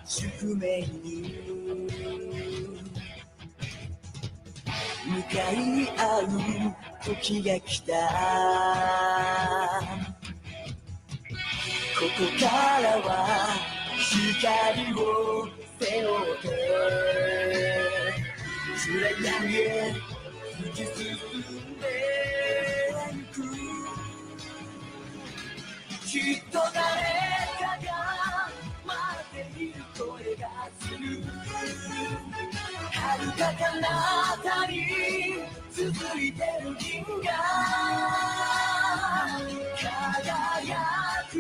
宿命に向かい合う時が来た。ここからは光を背負って暗闇へ突き進んでゆく。きっと誰かが待っている声がする。遥か彼方に続いてる銀河輝く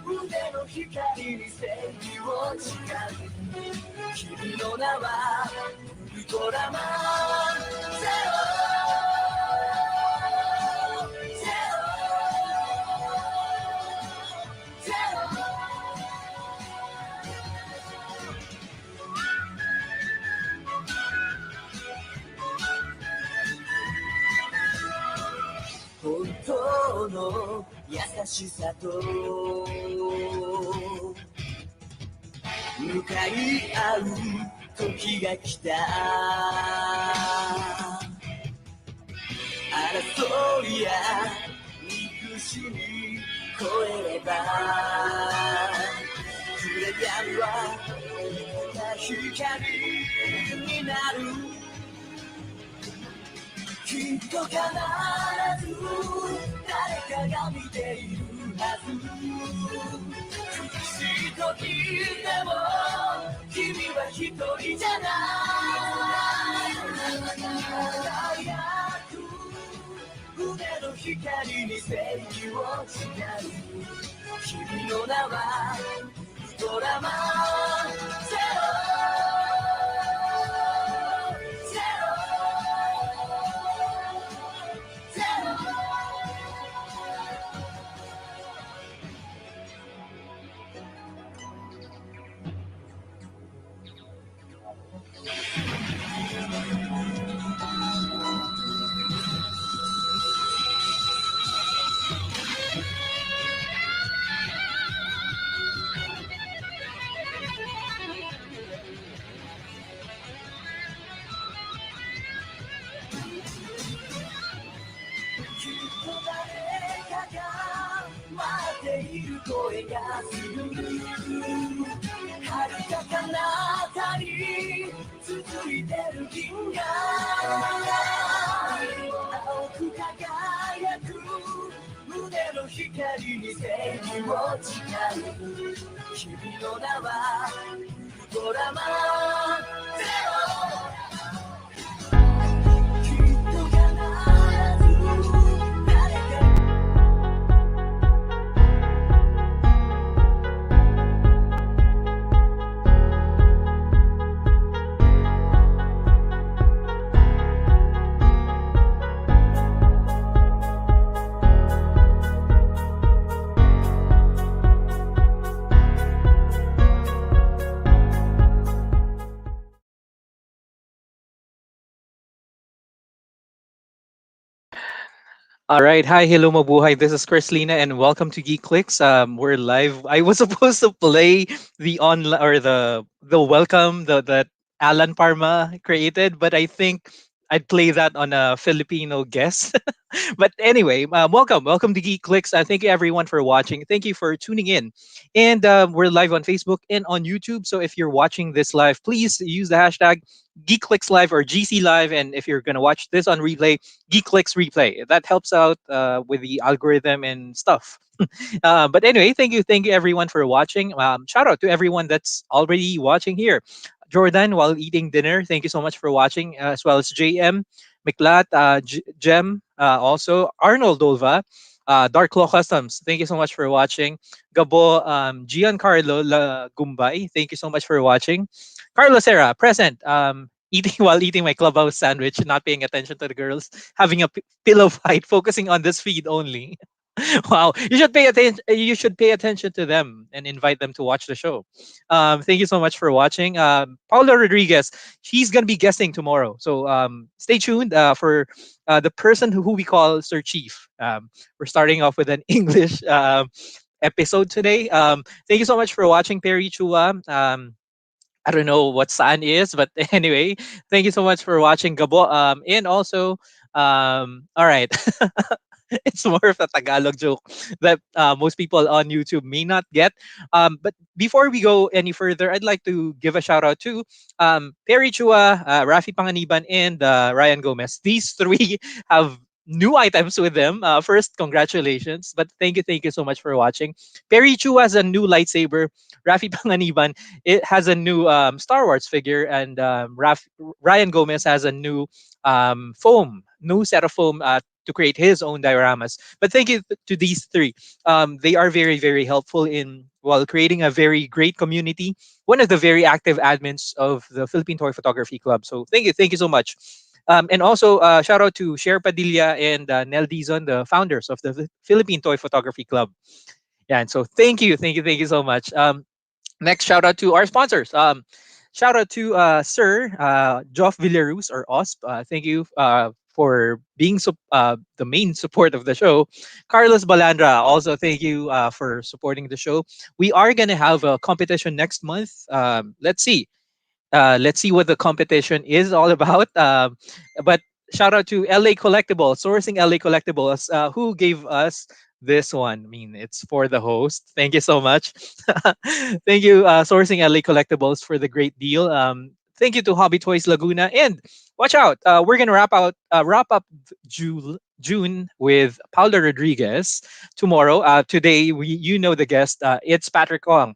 腕の光に正義を誓う。君の名はウルトラマンゼロ。本当の優しさと向かい合う時が来た。争いや憎しみ超えれば暗闇は光になる。きっと必ず誰かが見ているはず。苦しい時でも君は一人じゃない。輝く腕の光に正義を誓う。君の名はウルトラマンゼロ。声がする。遥か彼方に続いてる銀河青く輝く胸の光に正義を誓う。君の名はウルトラマンゼロ。All right. Hi, hello, mabuhay. This is Chris Lina, and welcome to GeekClicks. We're live. I was supposed to play the online or the welcome that Alan Parma created, but I think I'd play that on a Filipino guest. But anyway, welcome to GeekClicks. Thank you everyone for watching. Thank you for tuning in, and we're live on Facebook and on YouTube. So if you're watching this live, please use the hashtag GeekClicks Live or GC Live, and if you're gonna watch this on replay, GeekClicks Replay. That helps out with the algorithm and stuff. But anyway, thank you everyone for watching. Shout out to everyone that's already watching here. Jordan, while eating dinner, thank you so much for watching, as well as JM, Miklat, Jem, also Arnold Dolva, Dark Claw Customs, thank you so much for watching. Gabo, Giancarlo Gumbay, thank you so much for watching. Carlos Serra, present. Eating while eating my clubhouse sandwich, not paying attention to the girls, having a pillow fight, focusing on this feed only. Wow, you should pay attention. You should pay attention to them and invite them to watch the show. Thank you so much for watching. Paula Rodriguez, she's gonna be guesting tomorrow, so stay tuned for the person who we call Sir Chief. We're starting off with an English episode today. Thank you so much for watching, Perry Chua. I don't know what saan is, but anyway, thank you so much for watching, Gabo. And also, all right. It's more of a Tagalog joke that most people on YouTube may not get. But before we go any further, I'd like to give a shout out to Perry Chua, Rafi Panganiban, and Ryan Gomez. These three have new items with them. First, congratulations. But thank you so much for watching. Perry Chua has a new lightsaber. Rafi Panganiban it has a new Star Wars figure, and Ryan Gomez has a new new set of foam to create his own dioramas. But thank you to these three. They are very, very helpful in while creating a very great community. One of the very active admins of the Philippine Toy Photography Club. So thank you so much. And also shout out to Cher Padilla and Nel Dizon, the founders of the Philippine Toy Photography Club. Yeah, and so thank you so much. Next, shout out to our sponsors. Shout out to Sir Joff Villarus or OSP. Thank you for being the main support of the show. Carlos Balandra, also thank you for supporting the show. We are going to have a competition next month. Let's see what the competition is all about. But shout out to LA Collectibles, sourcing LA Collectibles, who gave us this one. I mean, it's for the host. Thank you so much. Thank you, sourcing LA Collectibles, for the great deal. Thank you to Hobby Toys Laguna, and watch out. We're gonna wrap up June with Paula Rodriguez tomorrow. Today, you know the guest. It's Patrick Ong,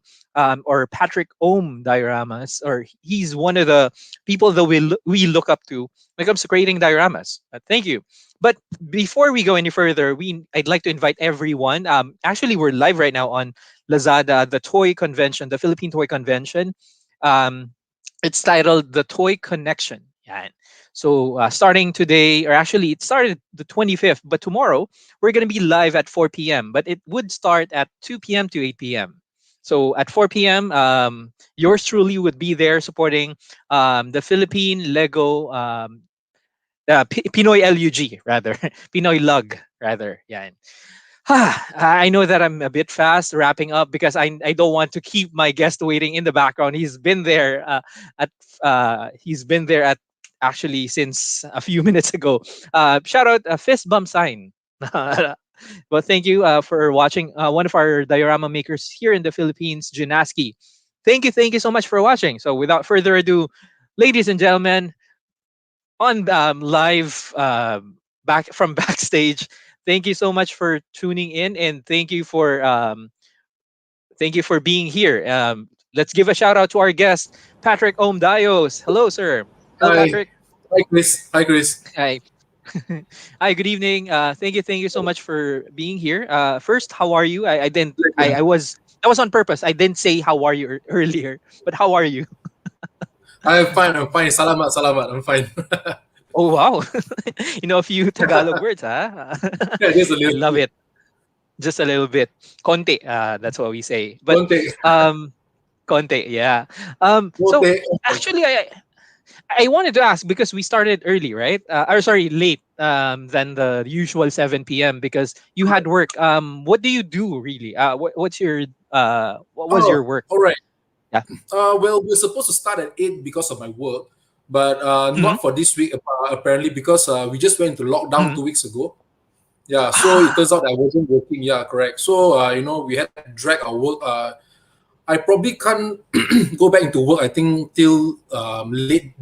or Patrick Ohm Dioramas, or he's one of the people that we look up to when it comes to creating dioramas. Thank you. But before we go any further, I'd like to invite everyone. Actually, we're live right now on Lazada, the toy convention, the Philippine Toy Convention. Um, it's titled The Toy Connection. Yeah. So starting today, or actually it started the 25th, but tomorrow we're going to be live at 4 p.m. But it would start at 2 p.m. to 8 p.m. So at 4 p.m., yours truly would be there supporting the Philippine Lego Pinoy LUG rather, Pinoy Lug rather. Yeah. I know that I'm a bit fast wrapping up because I don't want to keep my guest waiting in the background. At he's been there at actually since a few minutes ago. Shout out Fist Bump Sign. Well, thank you for watching. One of our diorama makers here in the Philippines, Junaski. Thank you so much for watching. So without further ado, ladies and gentlemen, on live back from backstage. Thank you so much for tuning in, and thank you for being here. Let's give a shout out to our guest, Patrick Ohm Dios. Hello, sir. Hello, Hi. Patrick. Hi, Chris. Hi, Chris. Hi. Hi. Good evening. Thank you so much for being here. First, how are you? I didn't. I was. That was on purpose. I didn't say how are you earlier, but how are you? I'm fine. I'm fine. Salamat, salamat. I'm fine. Oh wow, you know a few Tagalog words, huh? Yeah, just a I little love bit. it. Just a little bit. Konti, that's what we say. But Conte. um konti, yeah. So Conte. actually I wanted to ask because we started early, right? Or sorry, late than the usual 7 p.m. because you had work. What do you do really? What was your Oh, work? all right. Yeah. Well, we're supposed to start at 8 because of my work, but Mhm. not for this week, apparently, because we just went into lockdown Mhm. 2 weeks ago. Yeah, so it Ah, turns out I wasn't working. Yeah, correct. So, we had to drag our work. I probably can't go back into work. I think till late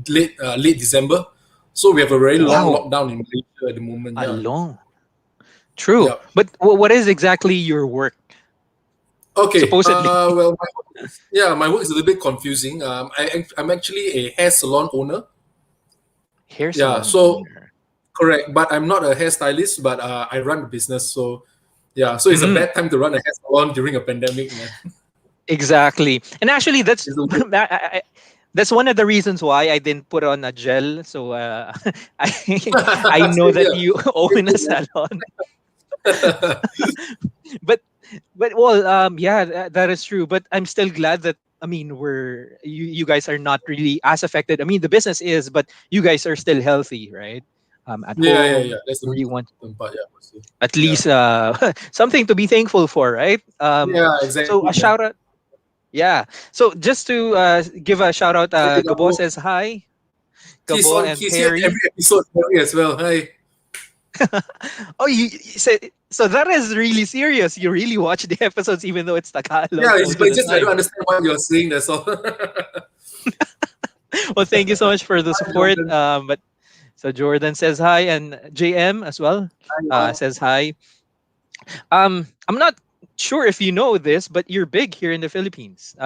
December. So we have a very long wow. lockdown in Malaysia at the moment. Yeah, Along. True. yeah. But what is exactly your work Okay. supposedly? Well, my work is a little bit confusing. I'm actually a hair salon owner. Hair Yeah, salon so owner. correct. But I'm not a hairstylist, but I run the business. So yeah, so it's a Mhm. bad time to run a hair salon during a pandemic, man. Exactly. And actually It's a bit- that's one of the reasons why I didn't put on a gel. So I I know Same that here. you Same own a here, salon. man. but well yeah, that is true. But I'm still glad that I mean you guys are not really as affected. I mean the business is, but you guys are still healthy, right? at Yeah. home. That's the Or most you want important part. Yeah, I would say. at Yeah. least something to be thankful for, right? Yeah, So exactly, a man. shout out. Yeah. So just to give a shout out, Hey, Gabo Gabo. says hi. Gabo and He's here every Perry. episode Perry as well. Hi. Oh, you said so. That is really serious. You really watch the episodes, even though it's Yeah, Tagalog most of but the it's just I don't time. understand what you're saying. That's all. Well, thank you so much for the Hi, support. Jordan. But so Jordan says hi, and JM as well Hi. says hi. I'm not sure if you know this, but you're big here in the Philippines.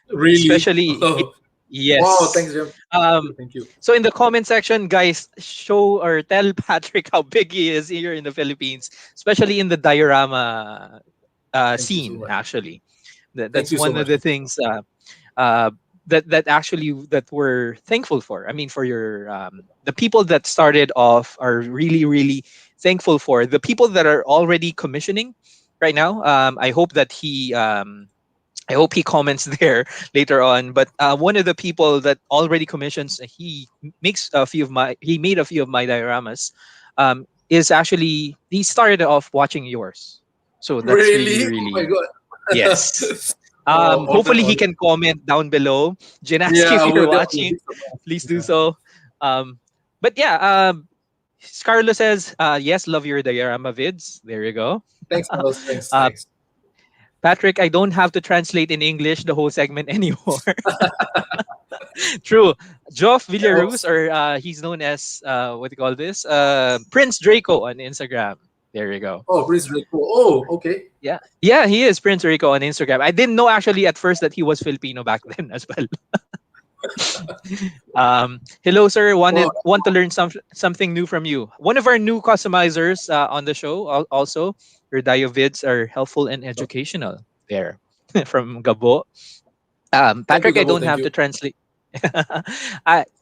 Really? Especially Oh, wow. yes. Thanks, Jim. Um, Thank you. so in the comment section, guys, show or tell Patrick how big he is here in the Philippines, especially in the diorama Thank you so scene. much. Actually, Thank that's you so one of much. the things uh, that actually that we're thankful for. I mean, for your the people that started off are really thankful for the people that are already commissioning right now. I hope he comments there later on. But one of the people that already commissions, he made a few of my dioramas. Is actually he started off watching yours, so that's Really? really Oh my really God. yes. Oh, Hopefully he honor. can comment down below. Jinaski, Yeah, if I you're would. That would be a watching, big surprise. please do Yeah. so. Um, but yeah, Carlos says, yes, love your diorama vids. There you go. Thanks, Carlos. Thanks. uh, Thanks. Patrick, I don't have to translate in English the whole segment anymore. True. Joff That Villarus, helps. or he's known as, what do you call this? Prince Draco on Instagram. There you go. Oh, Prince Draco. Oh, okay. Yeah, he is Prince Rico on Instagram. I didn't know actually at first that he was Filipino back then as well. Hello, sir. Wow. Want to learn something new from you. One of our new customizers on the show. Also, your Dio vids are helpful and educational. There, from Gabo. Thank you, Patrick, I Gabo. don't Thank have to you. translate.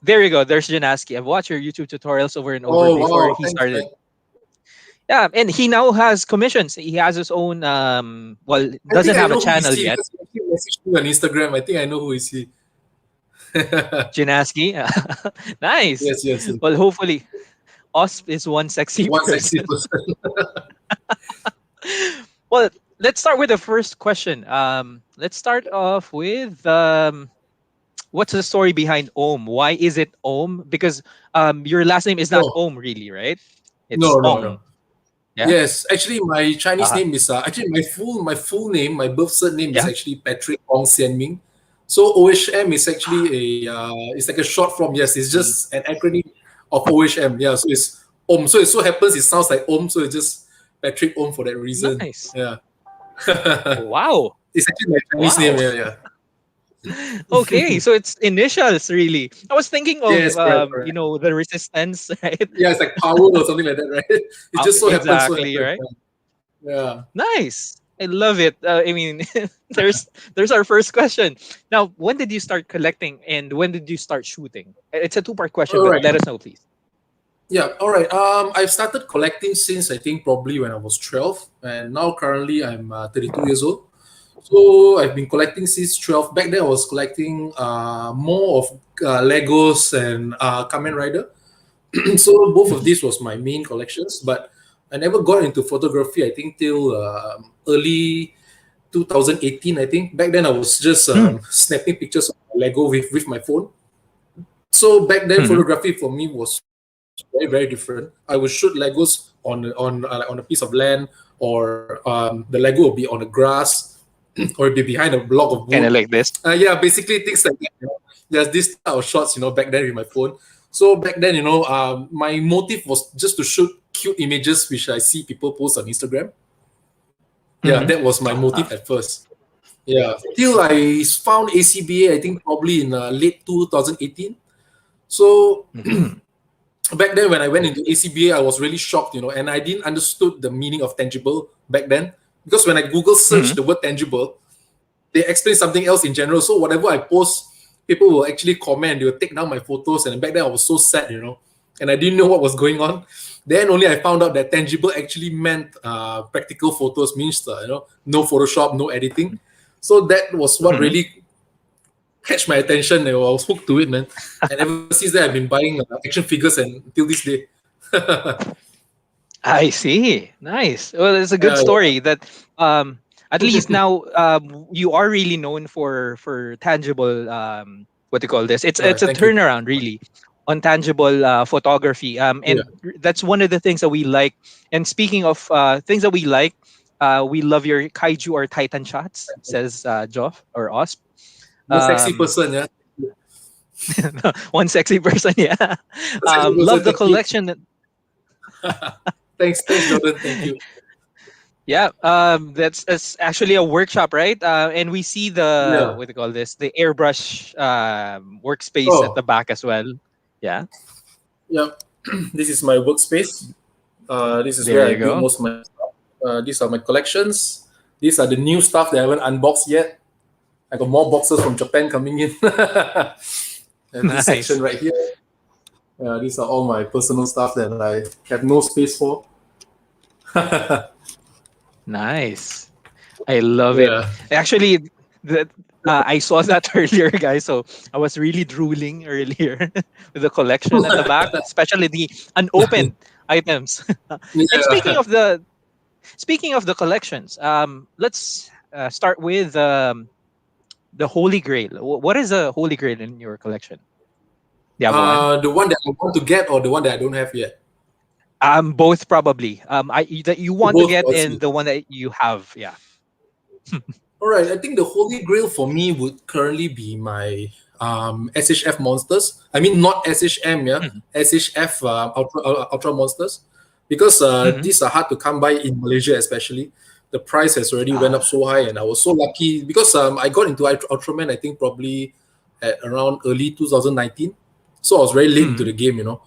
There you go. There's Janaski. I've watched your YouTube tutorials over and over Oh, before wow. he Thanks, started. man. Yeah, and he now has commissions. He has his own. Well, I think doesn't I have a know who is channel he yet. because he actually messaged me on Instagram. I think I know who is he. Janaski. Nice. Yes. Well, hopefully, Osp is one sexy One sexy person. person. Well, let's start with the first question. Let's start off with what's the story behind Om? Why is it Om? Because your last name is not Oh, Om, really, right? It's no. Ong. Yeah. Yes, actually, my Chinese Uh, name is actually my full name. My birth surname is yeah. actually Patrick Ong Xian Ming. So OHM is actually it's like a short form. Yes, it's Mm. just an acronym of OHM. Yeah, so it's Om. So it so happens it sounds like Om, so it's just Patrick Om for that reason. Nice. Yeah. Wow. It's actually my Chinese name. Wow. Yeah. Okay, so it's initials really. I was thinking of Yes, correct. the resistance, right? Yeah, it's like power or something like that, right? It just so happens. Exactly, right? Yeah. Nice. I love it. I mean, there's our first question. Now, when did you start collecting and when did you start shooting? It's a two-part question, All but right. let us know, please. Yeah, all right. I've started collecting since I think probably when I was 12, and now currently I'm 32 years old. So I've been collecting since 12. Back then I was collecting more of Legos and Kamen Rider. So both of these was my main collections, but I never got into photography. I think till early 2018. I think back then I was just Mm. snapping pictures of Lego with my phone. So back then Mhm. photography for me was very different. I would shoot Legos on a piece of land, or the Lego will be on the grass, or be behind a block of Kind of wood. like this. Yeah, basically things like that. There's this type of shots, back then with my phone. So back then, my motive was just to shoot cute images which I see people post on Instagram. Yeah, Mhm. that was my Ah. motive at first. Yeah, till I found ACBA, I think probably in late 2018. So Mhm. back then when I went into ACBA, I was really shocked, and I didn't understood the meaning of tangible back then, because when I Google search Mhm. the word tangible, they explain something else in general. So whatever I post, people will actually comment, they will take down my photos, and back then I was so sad, and I didn't know what was going on. Then only I found out that tangible actually meant practical photos, means no Photoshop, no editing. So that was what Mhm. really catch my attention, and I was hooked to it, man. And ever since then, I've been buying action figures, and till this day. I see. Nice. Well, it's a good Yeah, yeah. story that at least now you are really known for tangible what do you call this? It's Right. a Thank you. turnaround really on tangible photography. Yeah. And that's one of the things that we like. And speaking of things that we love your kaiju or titan shots, says Joff or Osp. Most sexy Um, person, yeah. one sexy person, yeah. Most sexy person, Love the thank you. collection. Thanks, Jordan. Thank you. Yeah, that's actually a workshop, right? And we see the Yeah. what do you call this? The airbrush workspace at Oh, the back as well. Yeah, yeah. This is my workspace. This is there where I you build go. most of my stuff. These are my collections. These are the new stuff that I haven't unboxed yet. I got more boxes from Japan coming in. And this section Nice, right here. These are all my personal stuff that I have no space for. nice. I love it. Yeah. Actually, that I saw that earlier, guys. So I was really drooling earlier with the collection at the back, especially the unopened items. And Yeah. speaking of the collections, let's start with the Holy Grail. What is a Holy Grail in your collection? Do you have one? The one that I want to get or the one that I don't have yet? Both probably. That you want to Both, get I and see. the one that you have. Yeah. All right, I think the holy grail for me would currently be my SHF monsters. I mean, not SHM, yeah, Mhm. SHF ultra monsters, because Mhm. these are hard to come by in Malaysia, especially. The price has already went up Ah. so high, and I was so lucky because I got into Ultraman. I think probably at around early 2019, so I was very late into Mhm. the game, you know.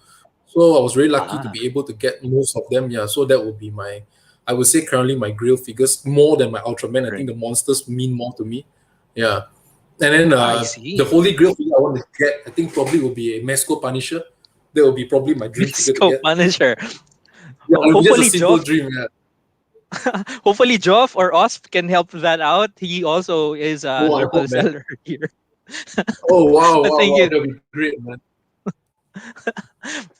So I was very lucky to Ah. be able to get most of them. Yeah, so that would be my, I would say currently my Grail figures more than my Ultraman. I Great. think the monsters mean more to me. Yeah, and then I the see. Holy Grail figure I want to get, I think probably will be a Mesco Punisher. That will be probably my dream figure to Disco get. Punisher. Yeah, it'll be just a Hopefully simple Joff. dream. Yeah. Hopefully Joff or Osp can help that out. He also is a Oh, I local hope, man. seller here. Oh, wow, But wow, thank wow. you. That'll be great, man.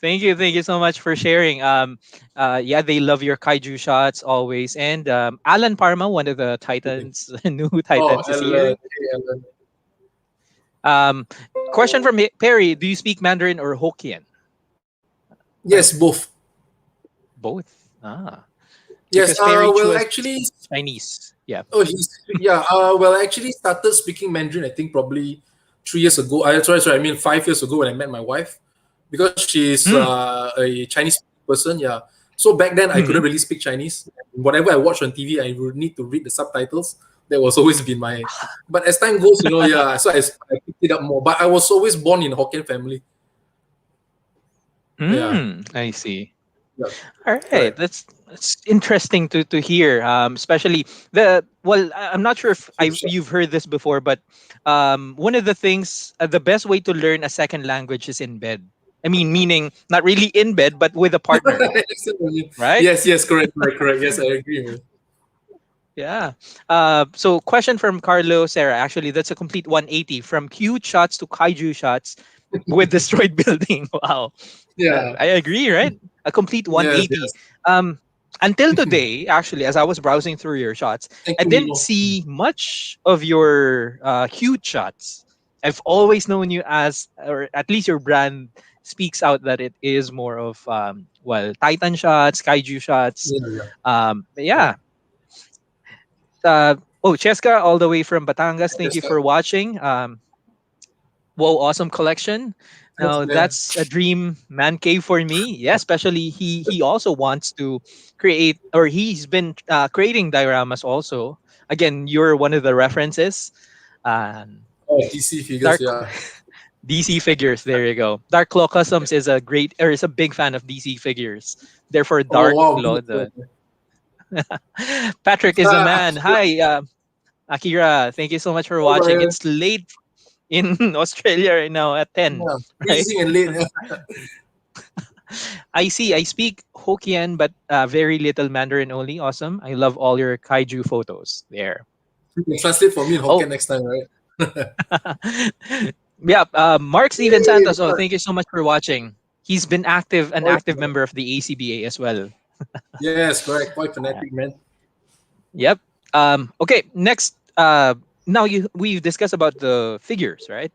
Thank you so much for sharing. Yeah, they love your kaiju shots always. And Alan Parma, one of the Titans, new Oh, Titans, is Alan. here. Hey, Alan. Um, question from Perry: do you speak Mandarin or Hokkien? Yes, both. Both. Ah, Yes. because Perry Chu Well, is actually, Chinese. Yeah. oh, he's yeah. Well, I actually started speaking Mandarin. I think probably 3 years ago. Sorry. I mean 5 years ago when I met my wife, because she's Mm. a Chinese person. Yeah. So back then I couldn't Hmm. really speak Chinese. Whatever I watched on TV, I would need to read the subtitles. That was always been my. But as time goes, yeah. So I picked it up more. But I was always born in a Hokkien family. Yeah. I see. Yeah. All right, Correct. that's interesting to hear. Especially the well, I'm not sure if you've heard this before, but one of the things, the best way to learn a second language is in bed. I mean, meaning not really in bed, but with a partner, right? Yes. Yes. Correct. Yes, I agree, man. Yeah. So question from Carlo Sarah. Actually, that's a complete 180 from cute shots to kaiju shots with destroyed building. Wow. Yeah. I agree, right? A complete Yes. 180. Yes. Um, until today, actually, as I was browsing through your shots, Thank I you, didn't Mimo. see much of your cute shots. I've always known you as, or at least your brand speaks out that it is more of, well, Titan shots, Kaiju shots. Yeah. Yeah. But Yeah. yeah. Oh, Cheska, all the way from Batangas. Thank Yes, you sir. for watching. Whoa, awesome collection. Thanks, Now man. that's a dream man cave for me. Yeah, especially he also wants to create, or he's been creating dioramas also. Again, you're one of the references. Um, Oh, DC figures. Dark Yeah. DC figures. There you go. Dark Claw Customs is a great, or is a big fan of DC figures. Therefore, Oh, Dark wow. Me Claw. as well, The man. Patrick is the man. Akira. Hi, Akira. Thank you so much for Oh, watching. man. It's late in Australia right now at 10, Yeah. right? Freezing and late. I see. I speak Hokkien, but very little Mandarin only. Awesome. I love all your kaiju photos there. You can translate for me in Oh, Hokkien next time, right? yeah. Mark Steven Hey, Santos. Oh, Mark. thank you so much for watching. He's been an Quite active member of the ACBA as well. Yes, correct. Quite fanatic, man. Yep. Okay. Next. Now we've discussed about the figures, right?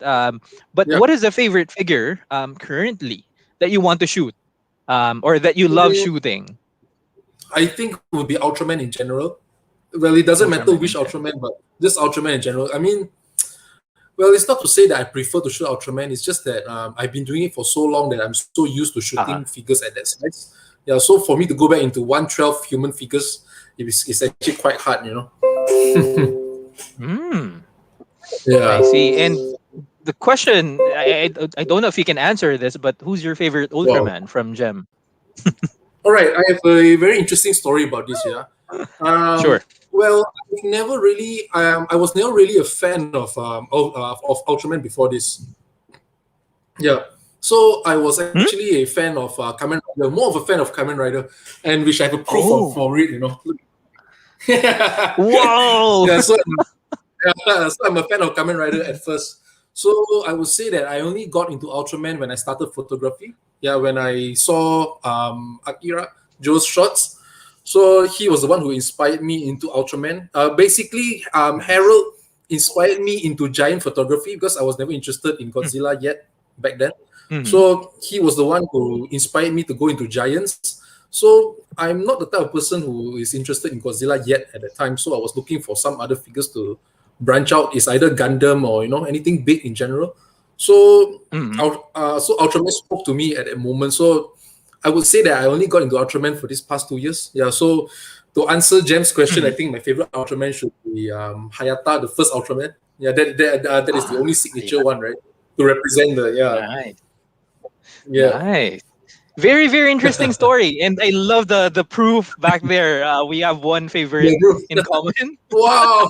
But Yeah. what is the favorite figure currently that you want to shoot, or that you love Mm, shooting? I think it would be Ultraman in general. Well, it doesn't matter Ultraman which in general. Ultraman, but just Ultraman in general. I mean, well, it's not to say that I prefer to shoot Ultraman. It's just that I've been doing it for so long that I'm so used to Uh-huh. shooting figures at that size. Yeah, so for me to go back into 1/12 human figures, it's actually quite hard, you know. Hmm. I Yeah. see. And the question, I don't know if you can answer this, but who's your favorite Wow. Ultraman from Gem? All right, I have a very interesting story about this. Yeah. Sure. Well, I've never really, I was never really a fan of Ultraman before this. Yeah. So I was Hmm? actually a fan of Kamen Rider, more of a fan of Kamen Rider, and which I have a proof of Oh. for it, you know. Yeah. Whoa. Yeah, so, so I'm a fan of Kamen Rider at first. So I would say that I only got into Ultraman when I started photography. Yeah, when I saw Akira Joe's shots. So he was the one who inspired me into Ultraman. Basically, Harold inspired me into giant photography because I was never interested in Godzilla yet back then. Mhm. So he was the one who inspired me to go into giants. So I'm not the type of person who is interested in Godzilla yet at the time. So I was looking for some other figures to branch out. It's either Gundam or anything big in general. So Mhm. so Ultraman spoke to me at that moment. So I would say that I only got into Ultraman for these past 2 years. Yeah. So to answer Jam's question, I Mhm. think my favorite Ultraman should be Hayata, the first Ultraman. Yeah, that is the Ah, only yeah. signature one, right? To represent the Nice. yeah. Nice. Very, very interesting story. And I love the proof back there. We have one Yeah, favorite bro. in common. Wow.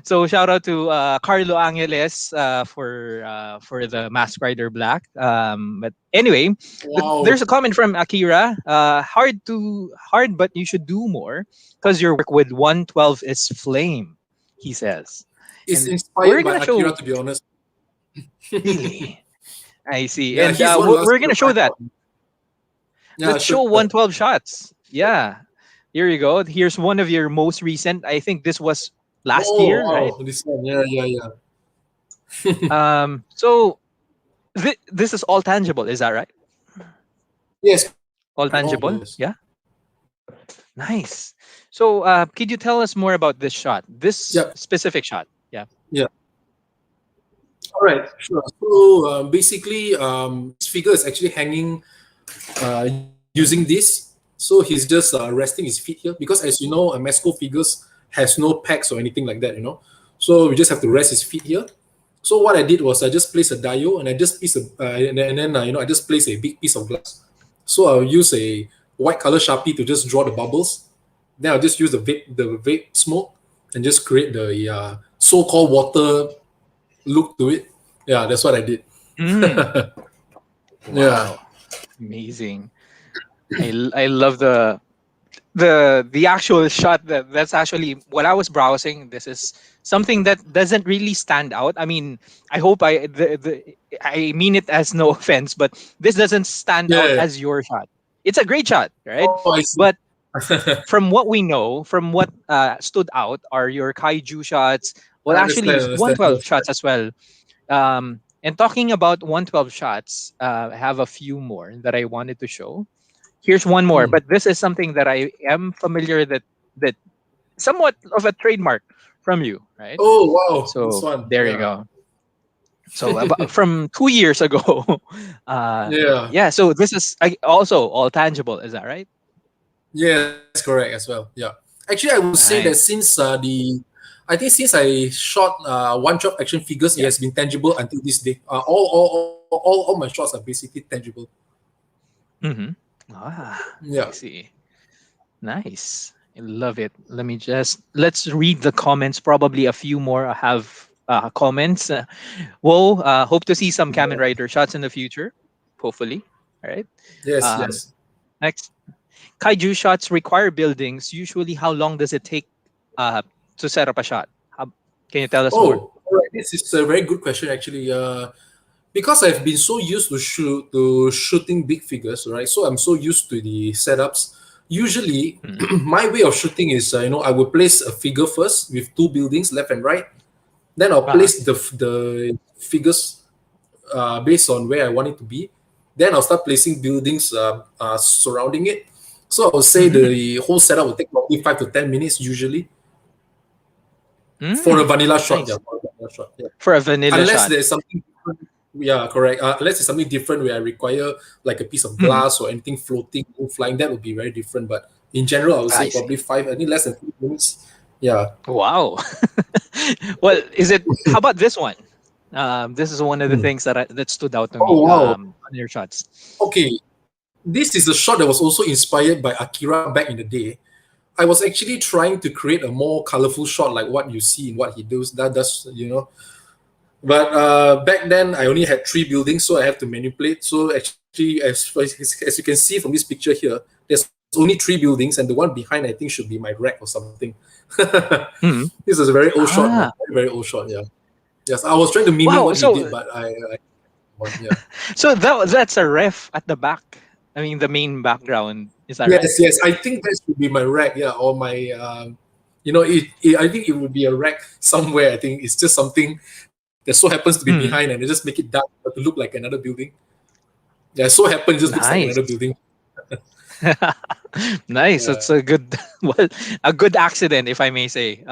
So shout out to Carlo Angeles for the Mask Rider Black. But anyway, Wow. there's a comment from Akira. Hard, but you should do more because your work with 112 is flame. He says, It's and inspired we're by gonna Akira, show to be honest. really. I see, Yeah, and he's the one who asked we're me gonna to show branch that. out. Yeah, Let's sure. show 112 shots. Yeah, here you go. Here's one of your most recent. I think this was last Oh, year, right? wow. This one. Yeah, yeah, yeah. So this is all tangible, is that right? Yes, All all tangible? this. Yeah. Nice. So could you tell us more about this shot? This Yep. specific shot? Yeah. Yeah. All right. Sure. So basically, this figure is actually hanging using this. So he's just resting his feet here because, as you know, a Mesco figures has no pegs or anything like that. So we just have to rest his feet here. So what I did was I just placed a DIO and I just piece of and then I just place a big piece of glass. So I'll use a white color Sharpie to just draw the bubbles. Then I'll just use the vape smoke and just create the so-called water look to it. Yeah, that's what I did. Mm. Yeah. Wow. Amazing. I love the actual shot. That's actually what I was browsing. This is something that doesn't really stand out. I mean, I hope I mean it as no offense, but this doesn't stand out Yeah. as your shot. It's a great shot, right? Oh, I see. But from what we know, from what stood out are your kaiju shots. Well, I actually, understand, understand. 112 shots as well. And talking about 112 shots, I have a few more that I wanted to show. Here's one more, Hmm. but this is something that I am familiar that somewhat of a trademark from you, right? Oh, wow. This So one. there you Yeah. go. So about, from 2 years ago, Yeah. yeah. So this is also all tangible. Is that right? Yeah, that's correct as well. Yeah. Actually, I would say that Nice. I think since I shot one shot action figures, it Yeah. has been tangible until this day. All my shots are basically tangible. Mm-hmm. Ah, I Yeah. see. Nice. I love it. Let's read the comments. Probably a few more have comments. Whoa, hope to see some Kamen Rider shots in the future. Hopefully. All right. Yes, Um, yes. next, kaiju shots require buildings. Usually, how long does it take uh, to set up a shot? Can you tell us more? Oh, all right. This is a very good question, actually. because I've been so used to shooting big figures, right? So I'm so used to the setups. Usually, Mm. my way of shooting is, I will place a figure first with two buildings, left and right. Then I'll Uh-huh. place the figures based on where I want it to be. Then I'll start placing buildings surrounding it. So I would say Mhm. the whole setup will take probably 5 to 10 minutes usually for a Mm. vanilla shot. Yeah, Nice. for a vanilla shot. Yeah. For a vanilla Unless shot. there's something different. Yeah, correct. Unless it's something different where I require like a piece of Mhm. glass or anything floating or flying, that would be very different. But in general, I would say I see. probably five, I think less than 5 minutes. Yeah. Wow. Well, is it? How about this one? This is one of the Hmm. things that stood out to Oh me. wow. On your shots. Okay. This is a shot that was also inspired by Akira back in the day. I was actually trying to create a more colorful shot like what you see in what he does. That does. But back then, I only had three buildings, so I have to manipulate. So actually, as you can see from this picture here, there's only three buildings, and the one behind I think should be my rack or something. Mhm. This is a very old shot, man. Ah. Very, very old shot. Yeah. Yes, I was trying to mimic Wow. what he did, So but yeah. so that's a ref at the back. I mean, the main background. Is that right? Yes, yes. I think that should be my rack. Yeah, or my I think it would be a rack somewhere. I think it's just something that so happens to be Mhm. behind, and they just make it dark to look like another building. Yeah, so happens just looks like Nice. another building. Nice. That's Yeah. a good, well, a good accident, if I may say.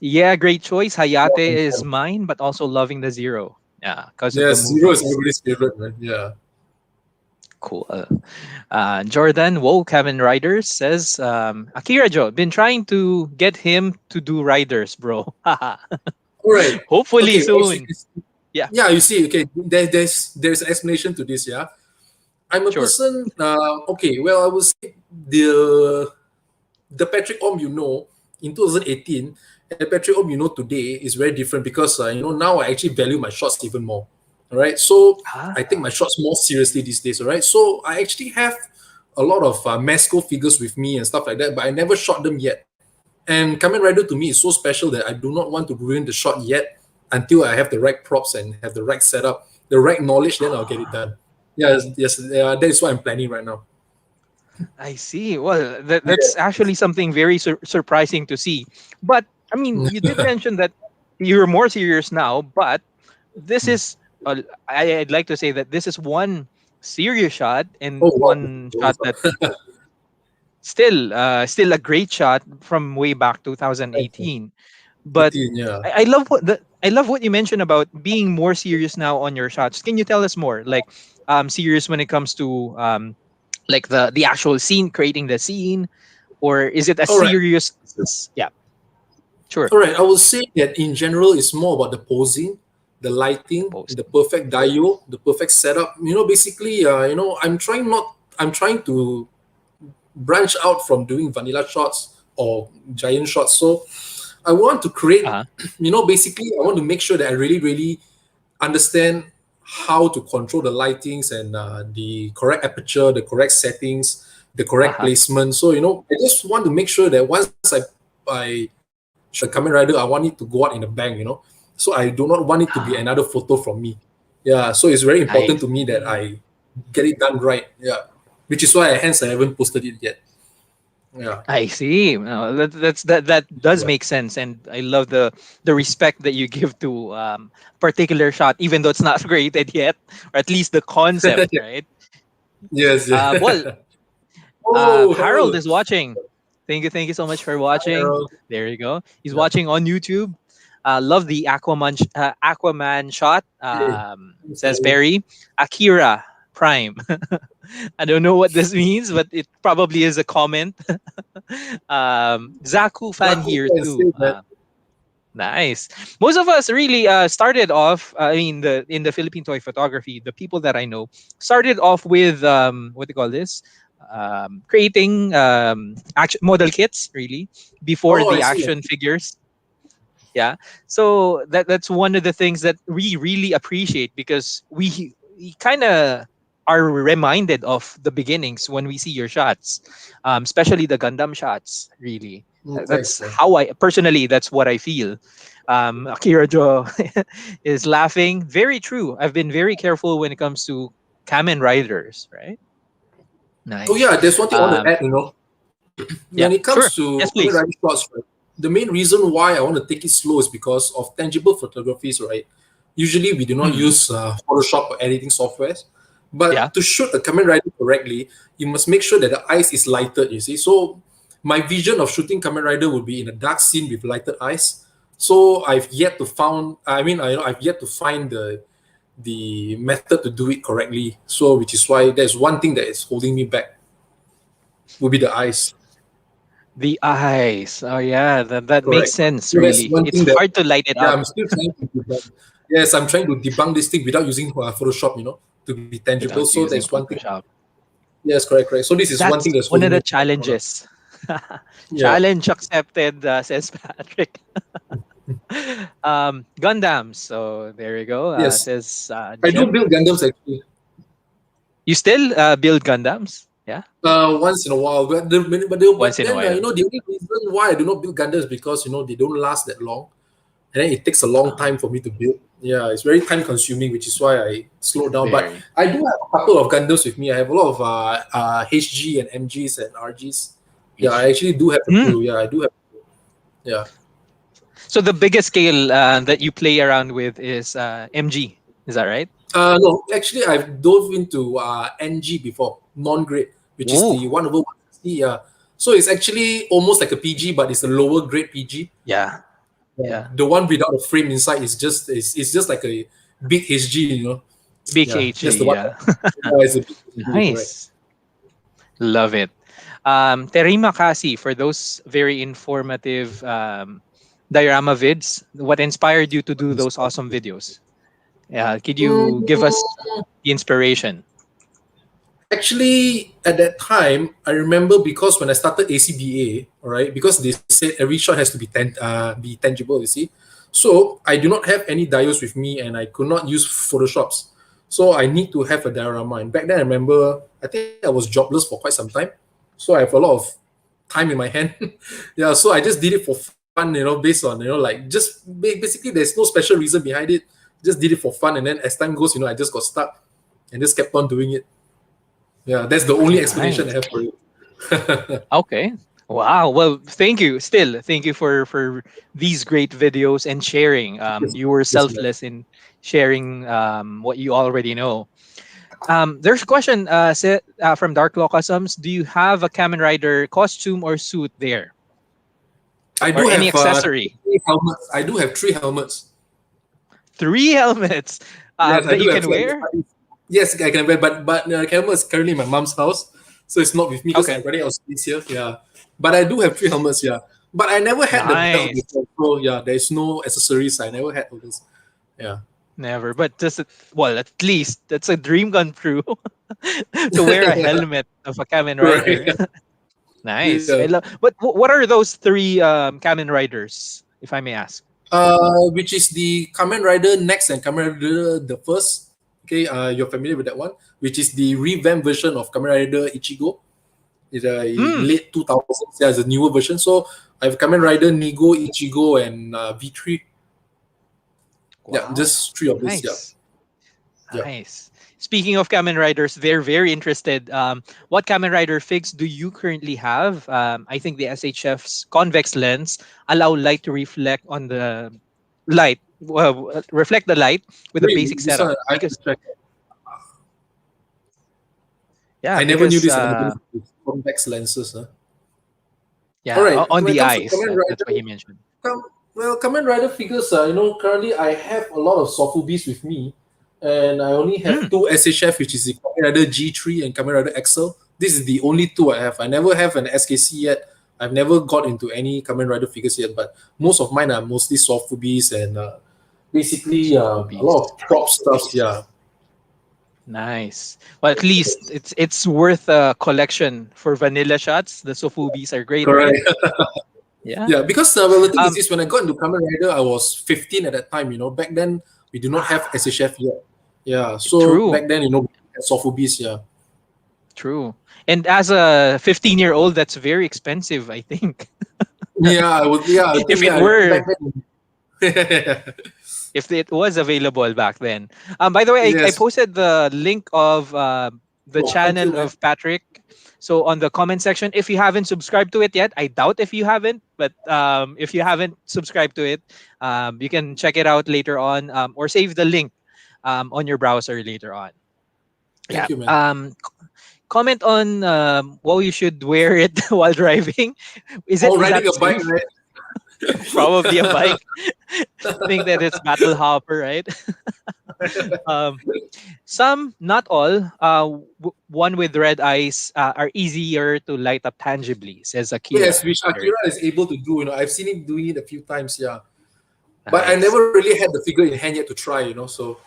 Yeah, great choice. Hayate is mine, but also loving the zero. Yeah, because of the Yes, zero is movies. everybody's favorite, man. Yeah. Cool. Jordan, whoa, Kevin Riders says, Akira Joe, been trying to get him to do riders, bro. All right. Hopefully Okay. soon. Yeah, Yeah, you see, okay, there's an explanation to this. Yeah, I'm a sure. person. Okay, well, I would say the Patrick Om in 2018 and the Patrick Om today is very different because now I actually value my shots even more. All right, so Ah, I take my shots more seriously these days. All right, so I actually have a lot of Masco figures with me and stuff like that, but I never shot them yet. And Kamen Rider to me is so special that I do not want to ruin the shot yet until I have the right props and have the right setup, the right knowledge. Then I'll get it done. Yes, yes, that is what I'm planning right now. I see. Well, that's Yeah. actually something very surprising to see. But I mean, you did mention that you're more serious now, but this is, I'd like to say that this is one serious shot and Oh wow. one shot that still a great shot from way back 2018. But 18, yeah. I love what you mentioned about being more serious now on your shots. Can you tell us more? Like serious when it comes to like the actual scene, creating the scene, or is it a All right. serious? Yeah, sure. All right. I will say that in general, it's more about the posing, the lighting, Post. the perfect DIO, the perfect setup. Basically, I'm trying to branch out from doing vanilla shots or giant shots. So I want to create, Uh-huh. basically, I want to make sure that I really, really understand how to control the lightings and the correct aperture, the correct settings, the correct Uh-huh. placement. So, I just want to make sure that once I shoot a Kamen Rider, I want it to go out in a bang. So I do not want it to be another photo from me. Yeah, so it's very I important to me that see. I get it done right. Yeah, which is why hence I haven't posted it yet. Yeah. I see. No, that does Yeah. make sense, and I love the respect that you give to particular shot, even though it's not created yet, or at least the concept, right? Yes. Yeah. Well, Oh, Harold Harold. is watching. Thank you so much for Hi, watching. Harold. There you go. He's Yeah. watching on YouTube. Love the Aquaman shot. Hey, thanks, Says Harold. Perry. Akira Prime. I don't know what this means, but it probably is a comment. Zaku fan Zaku here can too. say that. Nice. Most of us really started off. I mean, the in the Philippine toy photography, the people that I know started off with what do you call this? Creating action model kits, really, before Oh, I the see. action figures. Yeah. So that's one of the things that we really appreciate because we kind of are reminded of the beginnings when we see your shots, especially the Gundam shots, really. Okay. That's how I personally. That's what I feel. Akira Joe is laughing. Very true. I've been very careful when it comes to Kamen Riders. Right. Oh Nice. yeah, there's one thing I want to Um, add. When yeah. it Sure. comes to Yes, Kamen please. Rider shots, right, the main reason why I want to take it slow is because of tangible photographies, right? Usually we do not Hmm. use Photoshop or editing softwares, Yeah. but to shoot a Kamen Rider correctly, you must make sure that the eyes is lighted. You see, so my vision of shooting Kamen Rider would be in a dark scene with lighted eyes. So I've yet to found. I mean, I've yet to find the method to do it correctly. So which is why there's one thing that is holding me back would be the eyes. The eyes. Oh yeah. That makes Correct. sense. So that's Really, one it's thing that, hard to light it yeah, up. I'm still trying to debunk. Yes, I'm trying to debunk this thing without using Photoshop, to be tangible. Without So using that's one thing. Photoshop. Yes, correct, correct. So this is one That's thing that's one of holding the me back. challenges. Yeah. Challenge accepted, says Patrick. Gundams. So there you go. Yes. Says I do Jim. build Gundams actually. You still build Gundams? Yeah, Once in a while, once but in a then while. the only reason why I do not build Gundams is because they don't last that long, and then it takes a long Uh, time for me to build. Yeah, it's very time consuming, which is why I slow down. But very. I do have a couple of Gundams with me. I have a lot of HG and MGs and RGs. Yeah, I actually do have a Hmm. few. Yeah, I do have. Yeah. So the biggest scale that you play around with is MG. Is that right? No, actually, I've dove into NG before, non-grade, which is Ooh. the 1/160. Yeah, so it's actually almost like a PG, but it's a lower grade PG. Yeah. Yeah. Yeah. The one without a frame inside is just it's just like a big HG. Big Yeah, that's the HG. one. Yeah. Yeah, it's a big HG, correct. Nice. Love it. Terima Kasi for those very informative diorama vids. What inspired you to do those awesome videos? Yeah, could you give us Mm, the inspiration? Actually, at that time, I remember because when I started ACBA, all right, because they said every shot has to be tangible, you see. So I do not have any diodes with me, and I could not use Photoshops. So I need to have a diorama. And back then, I remember, I think I was jobless for quite some time, so I have a lot of time in my hand. Yeah, so I just did it for fun, based on like just basically there's no special reason behind it. Just did it for fun, and then as time goes, I just got stuck and just kept on doing it. Yeah, that's the only explanation I Nice. have for it. Okay. Wow. Well, thank you. Still, thank you for these great videos and sharing. Yes, You were yes, man. selfless in sharing what you already know. There's a question from Dark Locusums. Do you have a Kamen Rider costume or suit there, I or do any have accessory? three helmets. I do have three helmets. Three helmets Yes, I that do you have can three helmets. wear. Yes, I can wear, but the helmet is currently in my mom's house, so it's not with me because Okay. I'm running out of space here. Yeah, but I do have three helmets. Yeah, but I never had the belt Nice. before. So yeah, there's no accessories. I never had all this. Yeah. Never, but well, at least that's a dream come true to wear a Yeah, helmet of a Kamen correct. Rider. Nice. Yeah. I love. But what are those three Kamen Riders, if I may ask? Which is the Kamen Rider Next and Kamen Rider the First. Okay, you're familiar with that one, which is the revamped version of Kamen Rider Ichigo. It's a Hmm. late 2000s. Yeah, it's a newer version. So I have Kamen Rider Nigo, Ichigo, and V3. Yeah, Wow. just three of these. Yeah, Nice. yeah. Nice. Speaking of Kamen Riders, they're very interested. What Kamen Rider figs do you currently have? I think the SHF's convex lens allow light to reflect on the light, reflect the light with a basic Wait, this setup. one I have to Because check. yeah, I never knew because this. I never knew this. Convex lenses. Huh? All yeah, right. on When it the comes to eyes. Kamen That's what Rider, he mentioned. well, Kamen Rider figures, currently I have a lot of Sofubis with me, and I only Hmm. have two SHF, which is the Kamen Rider G3 and Kamen Rider XL. This is the only two I have. I never have an SKC yet. I've never got into any Kamen Rider figures yet, but most of mine are mostly Sofubis and basically a lot Sofubies. of prop stuff. Yeah, Nice. Well, at least it's worth a collection for vanilla shots. The Sofubis are great, right? correct. Yeah. Yeah, because well, the thing is Um. this: when I got into Kamen Rider, I was 15 at that time. Back then we do not have SHF yet. Yeah, so True. back then we had Sofubis. Yeah. True. And as a 15-year-old, that's very expensive, I think. Yeah, I would. Yeah, I think If it yeah. were, Back then. if it was available back then. By the way, I Yes. posted the link of the Oh, thank you, channel man. of Patrick. So on the comment section, if you haven't subscribed to it yet, I doubt if you haven't, but if you haven't subscribed to it, you can check it out later on, or save the link on your browser later on. Yeah. Thank you, man. Comment on what you should wear it while driving. Oh, Is riding that a bike, safe? right? Probably a bike. Think that it's battle hopper, right? um, some, not all, one with red eyes are easier to light up tangibly, says Akira. Yes, which There you Akira is able to do. I've seen him doing it a few times. Yeah, go. but I Nice. never really had the figure in hand yet to try. So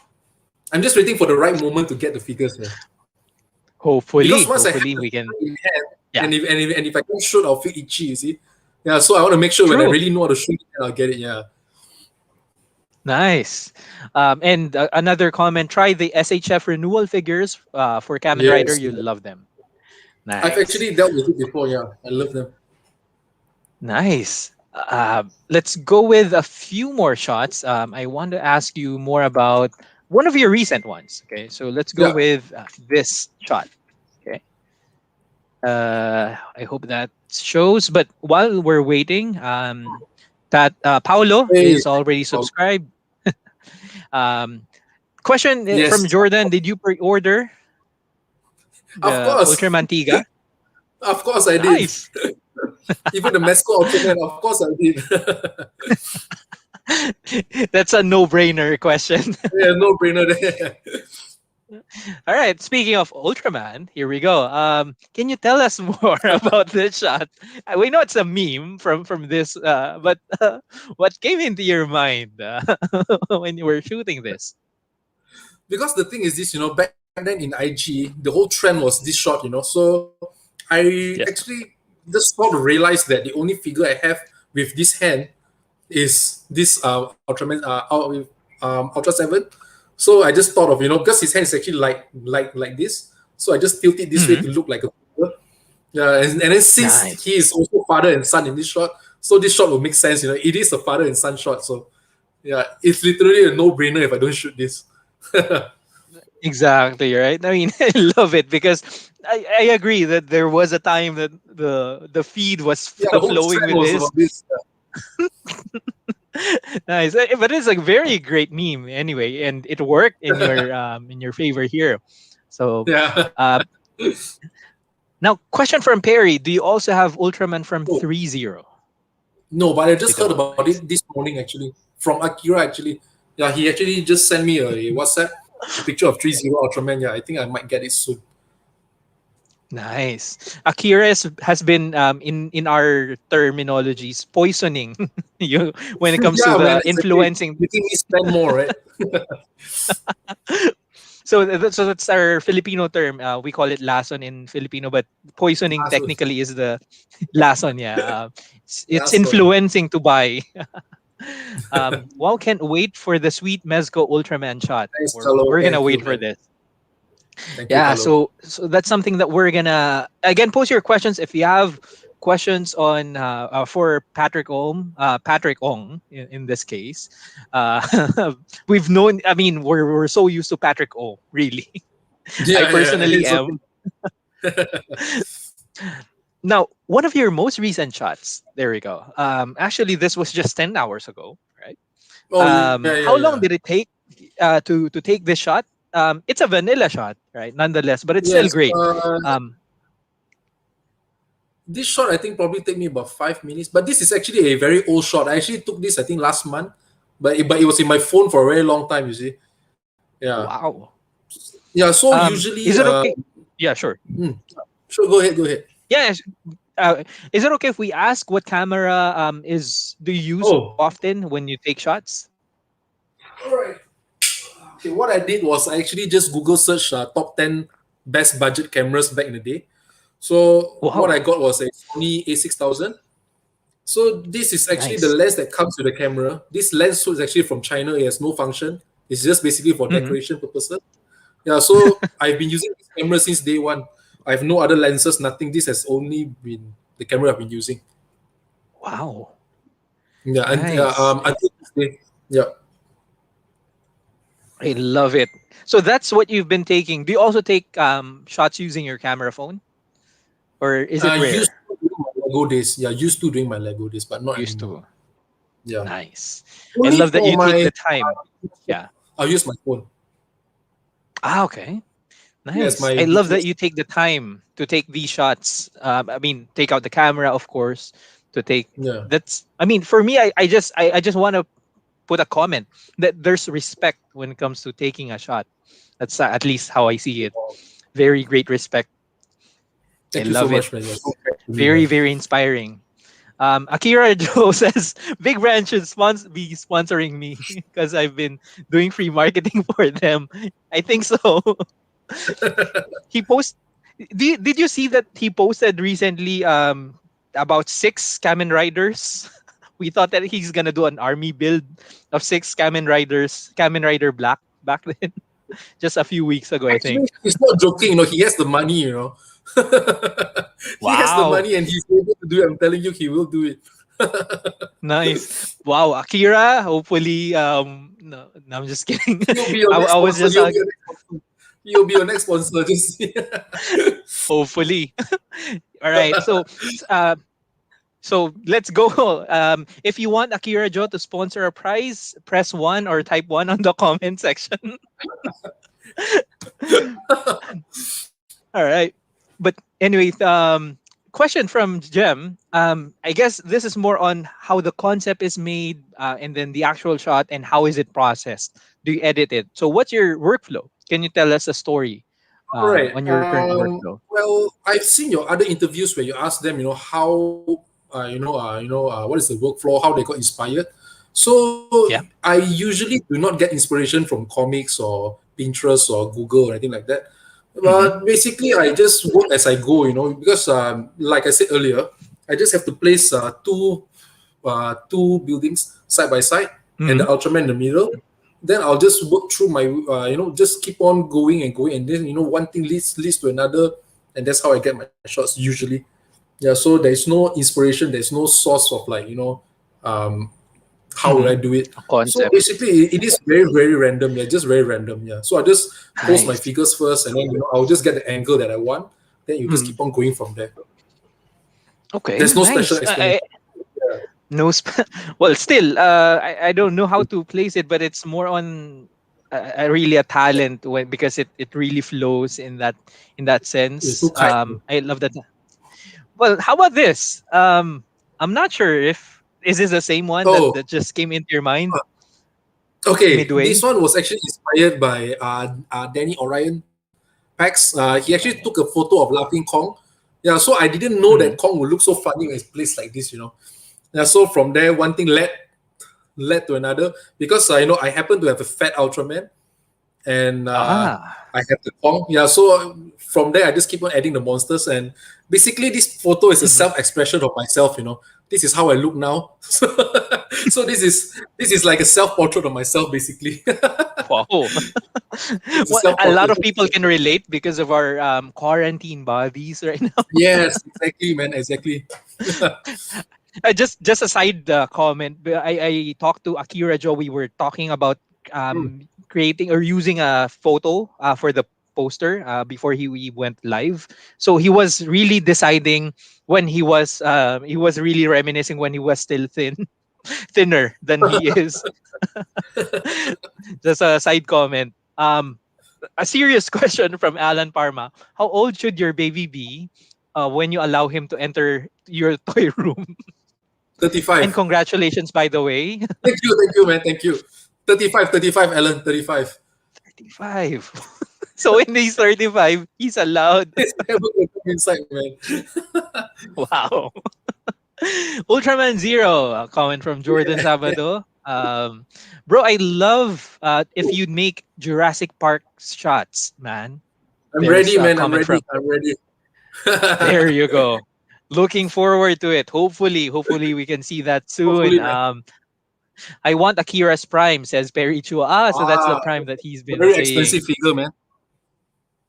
I'm just waiting for the right moment to get the figures. Yeah. Hopefully, Because once I have hopefully the we can. figure in hand, Yeah, and if I can shoot, I'll feel itchy. You see. Yeah, so I want to make sure when I true. really know how to shoot, I'll get it. Yeah. Nice. And another comment: try the SHF renewal figures for Kamen Rider. Yes. You'll love them. I've Nice. actually dealt with it before. Yeah, I love them. Nice. Let's go with a few more shots. I want to ask you more about one of your recent ones. Okay, so let's go Yeah. with this shot. Okay. I hope that shows. But while we're waiting, that Paolo Hey, is already Paul. subscribed. Um, question from Yes. Jordan: did you pre-order Of the course. Ultraman Tiga? Of course I did. Nice. Even the mascot Ultraman, of course I did. That's a no-brainer question. Yeah, no brainer there. All right. Speaking of Ultraman, here we go. Can you tell us more about this shot? We know it's a meme from this, but what came into your mind when you were shooting this? Because the thing is this, back then in IG, the whole trend was this shot, So I Yes. actually just sort of realized that the only figure I have with this hand is this Ultraman Ultra 7. So I just thought of, because his hand is actually like this. So I just tilt it this way Mhm. to look like a figure. Yeah, and then since Nice. he is also father and son in this shot, so this shot will make sense. It is a father and son shot. So yeah, it's literally a no-brainer if I don't shoot this. Exactly, right? I mean, I love it because I agree that there was a time that the feed was Yeah, the whole flowing trend with was this. about this. Nice. But it's a very great meme anyway, and it worked in your favor here. So Yeah. uh, now, question from Perry: do you also have Ultraman from Oh, 3.0? no, but I You just heard don't. about Nice. it this morning actually from Akira actually. Yeah, he actually just sent me a WhatsApp, a picture of 30 Ultraman. Yeah, I think I might get it soon. Nice. Akira has been in our terminologies poisoning you when it comes to Yeah, man, the exactly. influencing. Making me spend more, right? So that's our Filipino term. We call it lason in Filipino, but poisoning Last one. technically is the lason. Yeah, it's Last one. influencing to buy. Wow, can't wait for the sweet Mezco Ultraman shot. Thanks, We're, Carlo. we're gonna Thank you, wait for man. this. Thank you, Yeah, Carlo. so that's something that we're gonna again post your questions if you have questions on for Patrick Ong in this case. We've known. I mean, we're so used to Patrick Ong, really. I Yeah, yeah. personally It's am. Now, one of your most recent shots. There we go. Actually, this was just 10 hours ago, right? oh, yeah, yeah, How long yeah. did it take to take this shot? It's a vanilla shot, right? Nonetheless, but it's still Yes. great. Um, This shot I think probably take me about 5 minutes, but this is actually a very old shot. I actually took this I think last month, but it was in my phone for a very long time. You see, yeah, wow. yeah. So usually, Is it okay? Yeah, sure. sure, go ahead, go ahead. Yeah. Is it okay if we ask what camera do you use Oh, often when you take shots? all right. Okay, what I did was I actually just Google search top 10 best budget cameras back in the day. So what I Wow. got was a Sony A6000. So this is actually the Nice. lens that comes with the camera. This lens is actually from China. It has no function. It's just basically for Hmm. decoration purposes. Yeah, so I've been using this camera since day one. I have no other lenses, nothing. This has only been the camera I've been using. Wow. Yeah, and Nice. until this day, yeah. I love it. So that's what you've been taking. Do you also take shots using your camera phone, or is it Used rare? to during my Lego days. Yeah, used to during my Lego days, but not Used anymore. to. Yeah. Nice. I Only love that for you take my the time. Yeah. I'll use my phone. Ah, okay. Yes, Nice. my I love that business. you take the time to take these shots. I mean, take out the camera, of course, to take. Yeah. That's. I mean, for me, I just want to put a comment that there's respect when it comes to taking a shot. That's at least how I see it. Very great respect. I Thank you so love it. much, man. You're so kind to me, Very, man. very inspiring. Akira Joe says Big Brand should be sponsoring me because I've been doing free marketing for them. I think so. He post. Did you see that he posted recently about 6 Kamen Riders? We thought that he's gonna do an army build of 6 Kamen Rider Black back then, just a few weeks ago, I Actually, think. he's not joking. He has the money. He has the Wow, money, and he's able to do it. I'm telling you, he will do it. nice. Wow, Akira. Hopefully, no, no, I'm just kidding. He'll be your I, next I was sponsor. just He'll be your next sponsor. Just hopefully. All right, uh, so let's go. If you want Akira Joe to sponsor a prize, press one or type one on the comment section. All right. But anyway, question from Jem. I guess this is more on how the concept is made, and then the actual shot, and how is it processed. Do you edit it? So what's your workflow? Can you tell us a story all right. on your current workflow? Well, I've seen your other interviews where you ask them, how, what is the workflow, how they got inspired. So Yeah. I usually do not get inspiration from comics or Pinterest or Google or anything like that. Mm-hmm. But basically, I just work as I go, because like I said earlier, I just have to place two buildings side by side and Mm-hmm. the Ultraman in the middle. Then I'll just work through my, just keep on going and going, and then one thing leads to another, and that's how I get my shots usually. Yeah, so there's no inspiration, there's no source of how will Mm-hmm. I do it. A So concept. basically, it is very very random. Yeah, just very random. Yeah, so I just post my Nice. figures first, and then I'll just get the angle that I want. Then you just Mm. keep on going from there. Okay. There's no special Nice. explanation. No well, still, I don't know how to place it, but it's more on really a talent because it really flows in that It's too sense. kind. I love that. Well, how about this? I'm not sure if is this the same one that Oh, that just came into your mind okay. This midway. one was actually inspired by Danny Orion Pax. He actually took a photo of Laughing Kong. Yeah, so I didn't know that Mm. Kong would look so funny when it's placed like this. Yeah, so from there, one thing led to another because I happen to have a fat Ultraman and Ah. I have the Kong. Yeah, so from there I just keep on adding the monsters, and basically this photo is a Mhm. self-expression of myself. This is how I look now. So this is like a self-portrait of myself, basically. Wow. It's a Well, a lot self-portrait. of people can relate because of our quarantine bodies right now. Yes, exactly, man. Exactly. Just a side comment. I talked to Akira Joe. We were talking about Hmm. creating or using a photo for the poster before we went live. So he was really deciding when he was really reminiscing when he was still thinner than he is. Just a side comment. A serious question from Alan Parma. How old should your baby be when you allow him to enter your toy room? And 35. congratulations, by the way. Thank you, man. Thank you. 35, Alan. 35. 35. So when he's 35, he's allowed. It's never gonna come inside, man. Wow. Ultraman Zero, a comment from Jordan Sabado. Bro, I love if you'd make Jurassic Park shots, man. I'm There's ready, a man. I'm comment from ready. I'm ready. there you go. Looking forward to it. Hopefully we can see that soon. Hopefully, man. I want Akira's Prime, says Perry Chua. So that's the Ah, Prime that he's been very saying. expensive figure, man.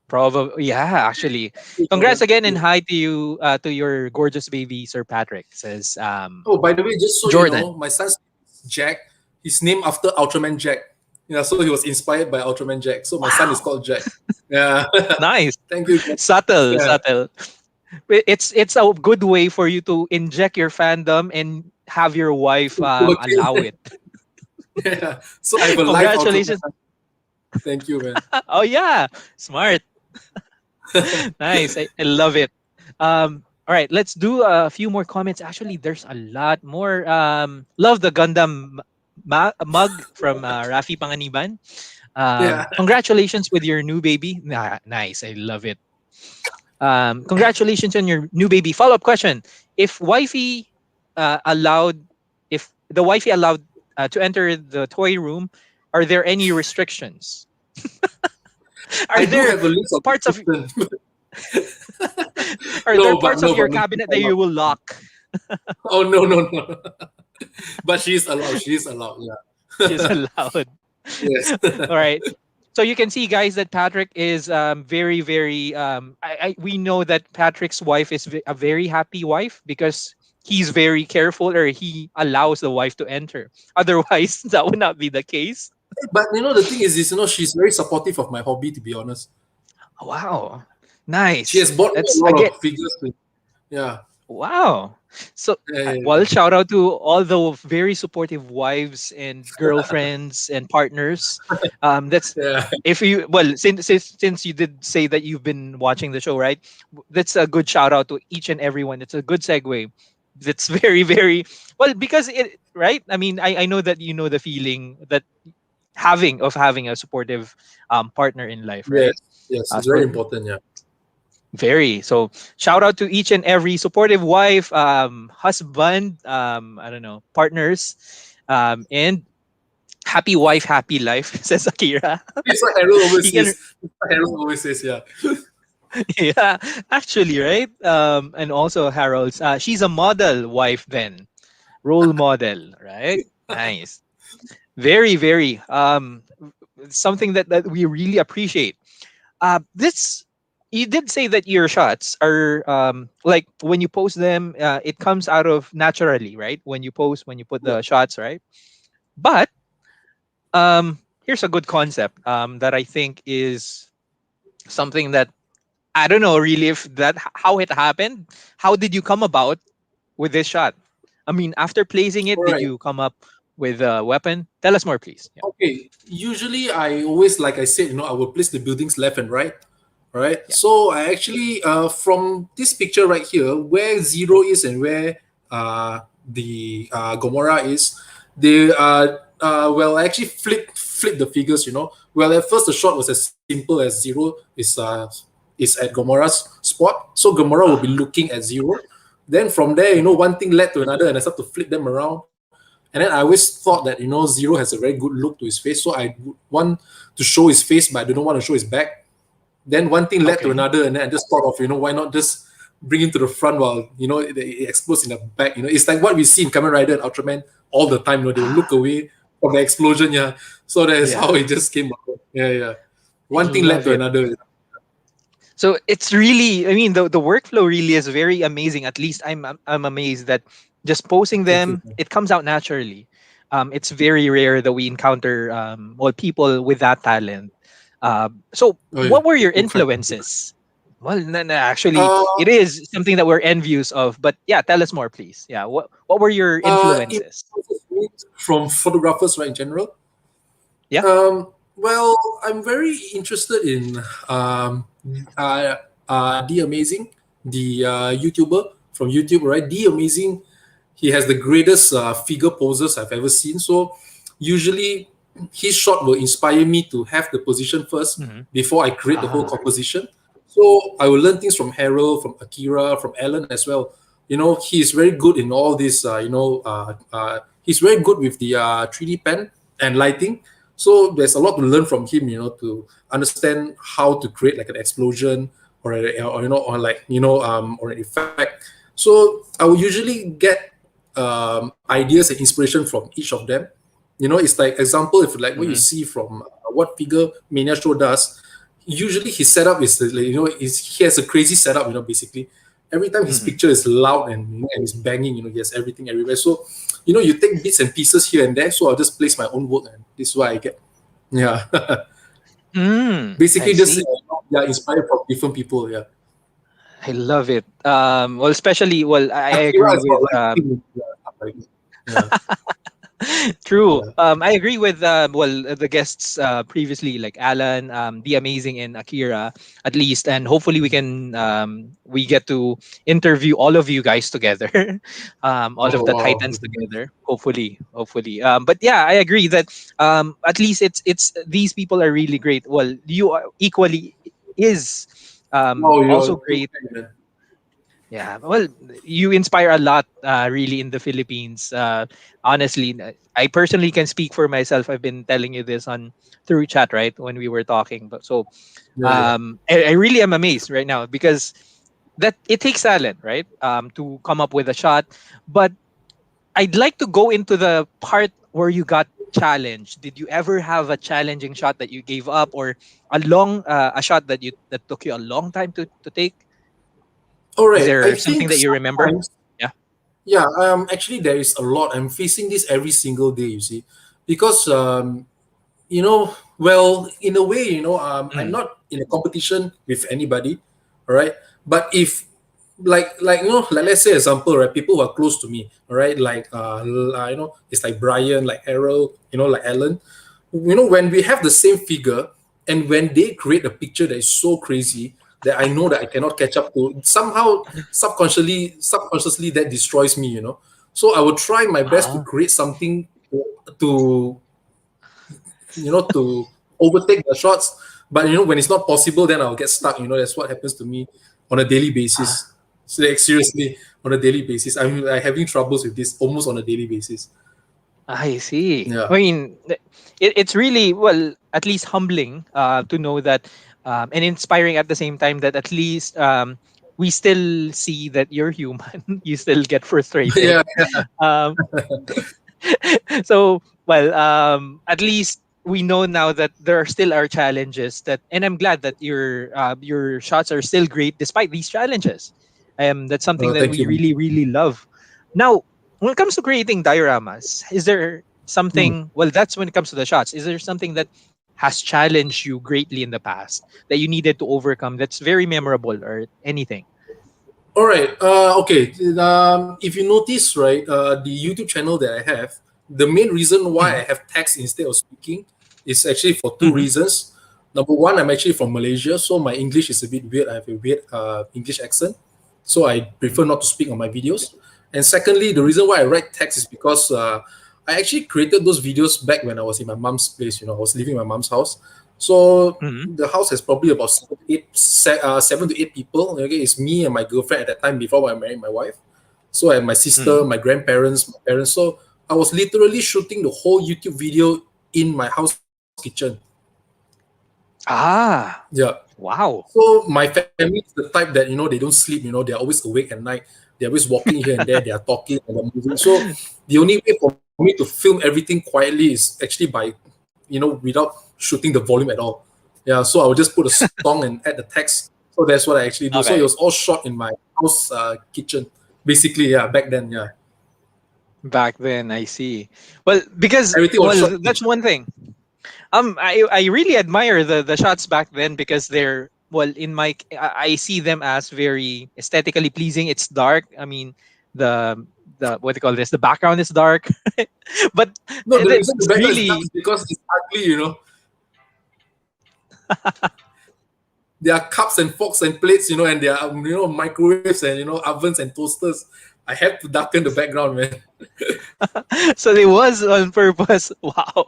Probably, yeah. Actually, congrats again and hi to you, to your gorgeous baby, Sir Patrick. Says Oh, by the way, just so you Jordan. know, my son's Jack. He's named after Ultraman Jack. Yeah, so he was inspired by Ultraman Jack. So my son is Wow, called Jack. Yeah. nice, Thank you. Jack. subtle, Yeah. subtle. It's a good way for you to inject your fandom and have your wife allow Okay. it. Yeah. So I have a live Ultraman. Congratulations. Thank you, man. Oh yeah, smart. Nice. I love it. All right, let's do a few more comments. Actually, there's a lot more. Love the Gundam mug from Rafi Panganiban. Yeah. Congratulations with your new baby. Nice. I love it. Congratulations on your new baby. Follow up question: If wifey allowed, if the wifey allowed to enter the toy room, are there any restrictions? Are I do there have a list of parts of questions. are there No, but parts of no, your but no. cabinet that you will lock? Oh no, no, no. But she's allowed. She's allowed. She's Yeah. allowed. Yes. All right. So you can see, guys, that Patrick is very, very. We know that Patrick's wife is a very happy wife because he's very careful, or he allows the wife to enter. Otherwise, that would not be the case. But the thing is, she's very supportive of my hobby. To be honest, Wow, she nice. has bought me a That's lot again. of figures. Yeah. Wow. So, Yeah, yeah, well, yeah. shout out to all the very supportive wives and girlfriends and partners. That's Yeah. if you well, since you did say that you've been watching the show, right? That's a good shout out to each and everyone. It's a good segue. That's very, very well because it right. I mean, I know that you know the feeling that having a supportive partner in life, Yes. right? Yes. It's very So important. Yeah. very. So shout out to each and every supportive wife, husband, I don't know, partners, and happy wife, happy life, says Akira. It's what Harold always You can, says. It's what Harold always says. Yeah. yeah, actually, right? And also Harold's, she's a model wife then, role model, right? Nice. Very, very, something that we really appreciate. This you did say that your shots are like when you post them, it comes out of naturally, right? When you put Yeah. the shots, right? But here's a good concept that I think is something that I don't know really if how it happened. How did you come about with this shot? I mean, after placing it, All did right. you come up with a weapon? Tell us more, please. Yeah, Okay. Usually, I always, like I said, I will place the buildings left and right. All right. yeah. So I actually, from this picture right here, where zero is and where the Gomorrah is, they well, I actually flip the figures. Well, at first the shot was as simple as zero is at Gomorrah's spot, so Gomorrah will be looking at zero. Then from there, one thing led to another, and I started to flip them around. And then I always thought that Zero has a very good look to his face, so I would want to show his face, but I don't want to show his back. Then one thing led to Okay. another, and then I just thought of why not just bring him to the front while it explodes in the back. It's like what we see in Kamen Rider and Ultraman all the time. They will look away from the explosion. Yeah, so that's Yeah, how it just came up. Yeah, yeah. I One thing led love to it. another. So it's really, I mean, the workflow really is very amazing. At least I'm amazed that just posting Thank you. them, it comes out naturally. It's very rare that we encounter well people with that talent. So Oh yeah, what were your thank you. influences? Well, no, actually, Uh, it is something that we're envious of. But yeah, tell us more, please. Yeah, what were your it influences? from photographers, right, in general. Yeah. Well, I'm very interested in The Amazing, the YouTuber from YouTube, right? The Amazing, he has the greatest figure poses I've ever seen. So usually his shot will inspire me to have the position first Hmm. before I create the whole Ah, composition. So I will learn things from Harold, from Akira, from Alan as well. He's very good in all this. He's very good with the 3D pen and lighting. So there's a lot to learn from him, to understand how to create like an explosion or an effect. So I will usually get ideas and inspiration from each of them. It's like example, if like what you mhm. see from what Figure Mania Show does, usually his setup is he has a crazy setup. Basically, every time his picture is loud and it's banging. He has everything everywhere. So, you take bits and pieces here and there. So I'll just place my own work, and this is what I get. Yeah. I Basically, just see. inspired from different people. Yeah. I love it. Well, especially, well, I Akira agree is about with lighting. Yeah. true. Yeah. I agree with the guests previously, like Alan, the amazing, and Akira, at least, and hopefully we get to interview all of you guys together, all of Oh the wow. titans together. Hopefully. But yeah, I agree that at least it's these people are really great. Well, you are equally is Wow, also you're great. man. Yeah, well, you inspire a lot, really, in the Philippines. Honestly, I personally can speak for myself. I've been telling you this on through chat, right, when we were talking. But so, Yeah, yeah. I really am amazed right now because that it takes talent, right, to come up with a shot. But I'd like to go into the part where you got challenged. Did you ever have a challenging shot that you gave up, or a shot that took you a long time to take? All Is right. I there something think that you remember? sometimes, Yeah. yeah. Actually, there is a lot. I'm facing this every single day. You see, because well, in a way, I'm Mm. not in a competition with anybody. All right. But if like like let's say example, right, people who are close to me, all right, like it's like Brian, like Errol, like Alan, when we have the same figure, and when they create a picture that is so crazy that I know that I cannot catch up to, somehow subconsciously that destroys me. So I will try my best to Ah, create something to to overtake the shots. But when it's not possible, then I'll get stuck. That's what happens to me on a daily ah, basis. So like, seriously, on a daily basis, I'm having troubles with this almost on a daily basis. I see. I Yeah, mean, it's really, well, at least humbling to know that, and inspiring at the same time, that at least we still see that you're human. You still get frustrated. yeah, Um, so, well, at least we know now that there are still are challenges that, and I'm glad that your shots are still great despite these challenges. That's something that thank we you. really really love. Now, when it comes to creating dioramas, is there Hmm. something? Well, that's when it comes to the shots. Is there something that has challenged you greatly in the past that you needed to overcome? That's very memorable, or anything? All right. Okay. If you notice, right, the YouTube channel that I have, the main reason why I Mm-hmm. have text instead of speaking is actually for two Mm-hmm. reasons. Number one, I'm actually from Malaysia, so my English is a bit weird. I have a weird English accent, so I prefer not to speak on my videos. And secondly, the reason why I write text is because I actually created those videos back when I was in my mom's place. I was living in my mom's house. So Mm-hmm. the house has probably about 7 to 8 people. Okay, it's me and my girlfriend at that time before I married my wife. So I had my Mm-hmm. sister, my grandparents, my parents. So I was literally shooting the whole YouTube video in my house kitchen. Ah, Yeah. wow. So my family is the type that they don't sleep. They're always awake at night. They're always walking here and there. They are talking and they're moving. So the only way for me to film everything quietly is actually by without shooting the volume at all. Yeah. So I would just put a song and add the text. So that's what I actually do. So it Okay. was all shot in my house kitchen, basically. Yeah. Back then. Yeah. Back then, I see. Well, because, Everything was shot well, in the that's kitchen. one thing. I really admire the shots back then because they're, well, I see them as very aesthetically pleasing. It's dark. I mean, the what do you call this? The background is dark, but No, the reason the it's background is dark is really because it's ugly. There are cups and forks and plates, and there are microwaves and ovens and toasters. I have to darken the background, man. so it was on purpose. Wow.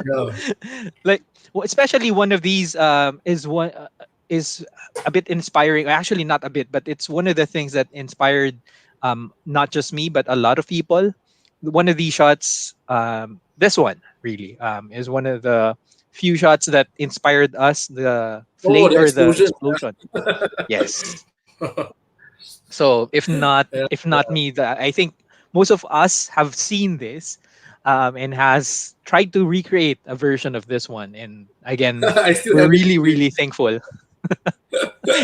Yeah. Like, especially one of these is a bit inspiring, actually not a bit, but it's one of the things that inspired not just me but a lot of people. One of these shots, this one really, is one of the few shots that inspired us, the Oh, flame the or the explosion. explosion. Yes. So if not Yeah. if not me, I think most of us have seen this. and has tried to recreate a version of this one. And again, I still we're have really, it. really thankful.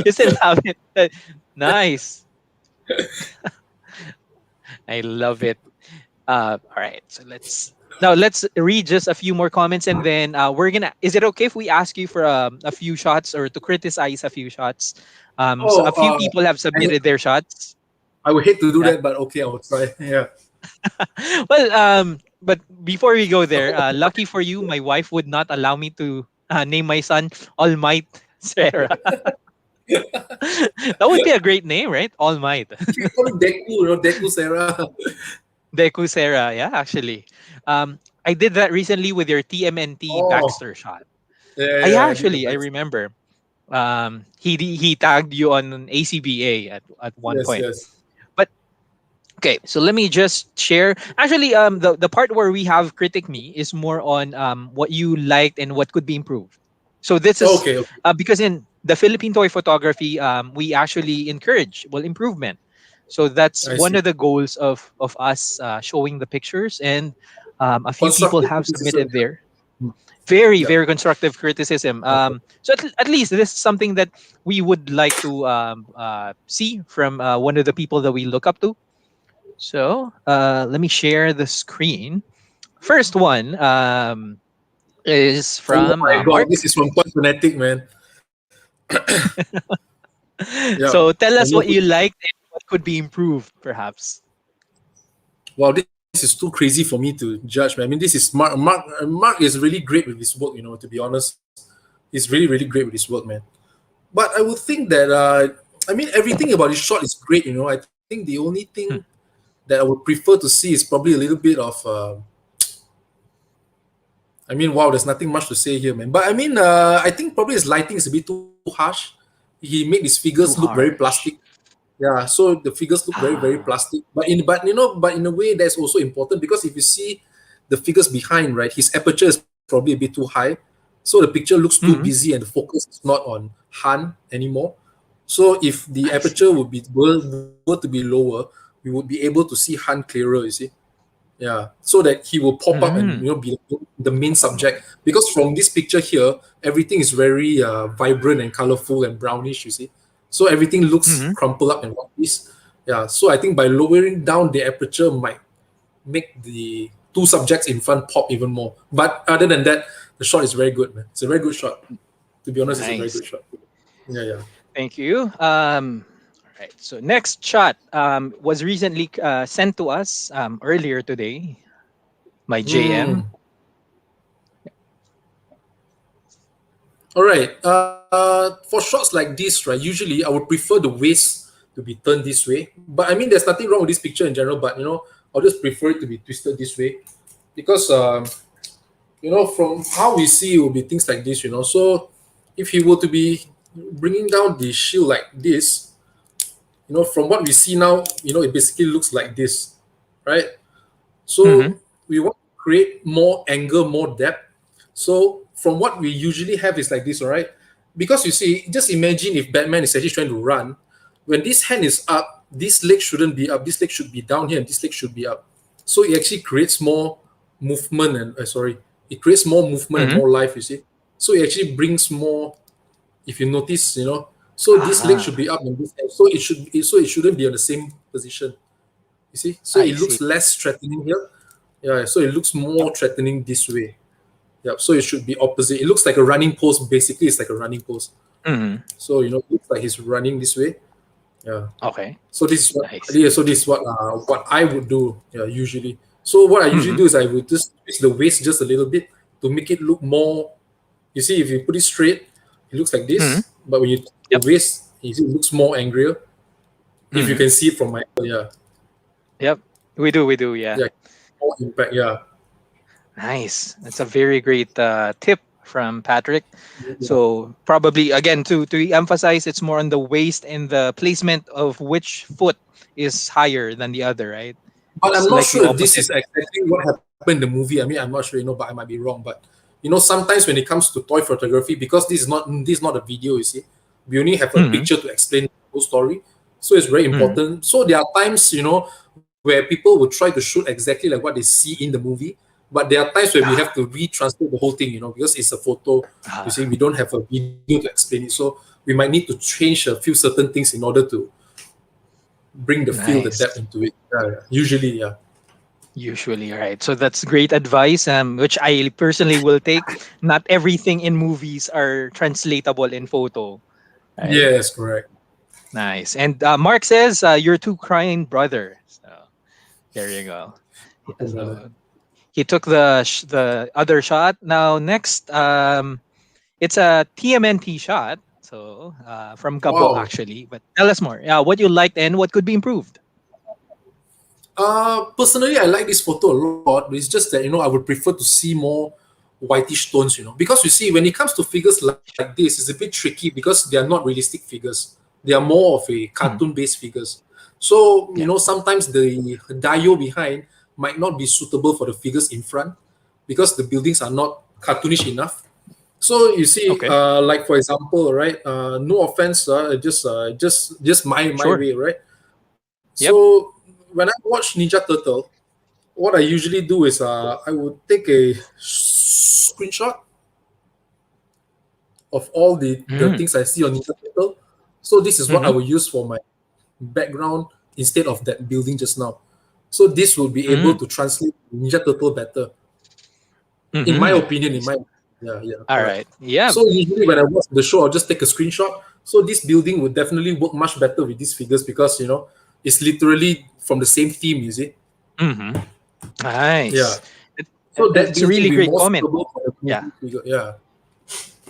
You still have it. Nice. I love it. All right. So let's read just a few more comments, and then we're gonna. Is it okay if we ask you for a few shots or to criticize a few shots? So Oh, a few people have I, submitted their shots. I would hate to do Yeah. that, but okay, I will try. Yeah. Well, but before we go there, lucky for you, my wife would not allow me to name my son All Might Sarah. That would be a great name, right? All Might. You call it Deku, Deku Sarah. Deku Sarah. Yeah, actually. I did that recently with your TMNT Oh, Baxter shot. yeah, I yeah, I did the actually I best. remember. He tagged you on ACBA at one Yes, point. yes. But okay, so let me just share. Actually, the part where we have critic me is more on what you liked and what could be improved. So this is Okay, okay. because in the Philippine toy photography, we actually encourage improvement. So that's I one see. of the goals of us showing the pictures, and a few people Constructive have criticism. submitted there very Yeah. very constructive criticism. Okay. So at least this is something that we would like to see from one of the people that we look up to. So let me share the screen. First one is Oh from my God, Mark. this is from Point Fanatic, man. Yeah. So tell I us love what it. you liked and what could be improved perhaps. Wow, this is too crazy for me to judge, man. I mean, this is Mark. Mark is really great with his work. To be honest, he's really, really great with his work, man. But I would think that, I mean, everything about his shot is great. I think the only thing Hmm. that I would prefer to see is probably a little bit of. I mean, wow, there's nothing much to say here, man. But I mean, I think probably his lighting is a bit too harsh. He made his figures Too look very plastic. harsh. Yeah, so the figures look very, very Ah. plastic. But in a way that's also important because if you see the figures behind, right, his aperture is probably a bit too high. So the picture looks too Mhm. busy and the focus is not on Han anymore. So if the I aperture see. were to be lower, we would be able to see Han clearer, you see. Yeah, so that he will pop up and Mm. be the main subject. Because from this picture here, everything is very vibrant and colorful and brownish. You see, so everything looks Mhm. crumpled up in one piece. Yeah, so I think by lowering down the aperture might make the two subjects in front pop even more. But other than that, the shot is very good, man. It's a very good shot. To be honest, it's a very Nice. good shot. Yeah, yeah. Thank you. All right. So next shot was recently sent to us earlier today by JM. Hmm. All right. For shots like this, right, usually I would prefer the waist to be turned this way. But I mean, there's nothing wrong with this picture in general. But I'll just prefer it to be twisted this way because from how we see, it will be things like this. So if he were to be bringing down the shield like this, from what we see now, it basically looks like this, right? Mm-hmm. So we want to create more angle, more depth. So from what we usually have is like this, all right? Because you see, just imagine if Batman is actually trying to run. When this hand is up, this leg shouldn't be up. This leg should be down here, and this leg should be up. So it actually creates more movement and it creates more movement and Mm-hmm. more life. You see, so it actually brings more. If you notice, so this leg should Ah, be up and this leg, so it shouldn't be on the same position. You see, so I it see. looks less threatening here. Yeah, so it looks Yep. more threatening this way. Yeah, so it should be opposite. It looks like a running pose. Basically, it's like a running pose. Mm-hmm. So it looks like he's running this way. Yeah. Okay. So this is what Nice. yeah. So this is what I would do. Yeah, usually. So what I usually Mm-hmm. do is I would just twist the waist just a little bit to make it look more. You see, if you put it straight, it looks like Mm-hmm. this. But when you the Yep. waist, you see, it looks more angrier. If you Mm-hmm. can see it from my yeah Yep. We do. We do. Yeah. yeah more impact yeah. Nice. That's a very great tip from Patrick. So probably again to emphasize, it's more on the waist and the placement of which foot is higher than the other, right? But It's I'm not like the sure if this opposite. is exactly what happened in the movie. I mean, I'm not sure, but I might be wrong. But sometimes when it comes to toy photography, because this is not a video, you see, we only have a Mm-hmm. picture to explain the whole story. So it's very Mm-hmm. important. So there are times, where people will try to shoot exactly like what they see in the movie. But there are times where we have to retranslate the whole thing, because it's a photo. You see, we don't have a video to explain it, so we might need to change a few certain things in order to bring the feel, the depth into it. Usually, yeah. Usually, right. So that's great advice, which I personally will take. Not everything in movies are translatable in photo. Right? Yes, correct. Nice. And Mark says, "You're too crying, brother." So there you go. Yeah, so he took the other shot. Now next, it's a TMNT shot. So from Gabo Wow. actually. But tell us more. Yeah, what you liked and what could be improved. Personally, I like this photo a lot. It's just that I would prefer to see more whitish tones. Because you see, when it comes to figures like this, it's a bit tricky because they are not realistic figures. They are more of a cartoon-based figures. So sometimes the DIO behind might not be suitable for the figures in front because the buildings are not cartoonish enough. So you see, like for example, right? No offense, just my way, right? So when I watch Ninja Turtle, what I usually do is I would take a screenshot of all the things I see on Ninja Turtle. So this is what I will use for my background instead of that building just now. So this will be able to translate Ninja Turtle better, in my opinion. All right. Yeah. So usually when I watch the show, I'll just take a screenshot. So this building would definitely work much better with these figures because it's literally from the same theme. You see. Nice. Yeah. So that's a really great comment. Figure. Yeah.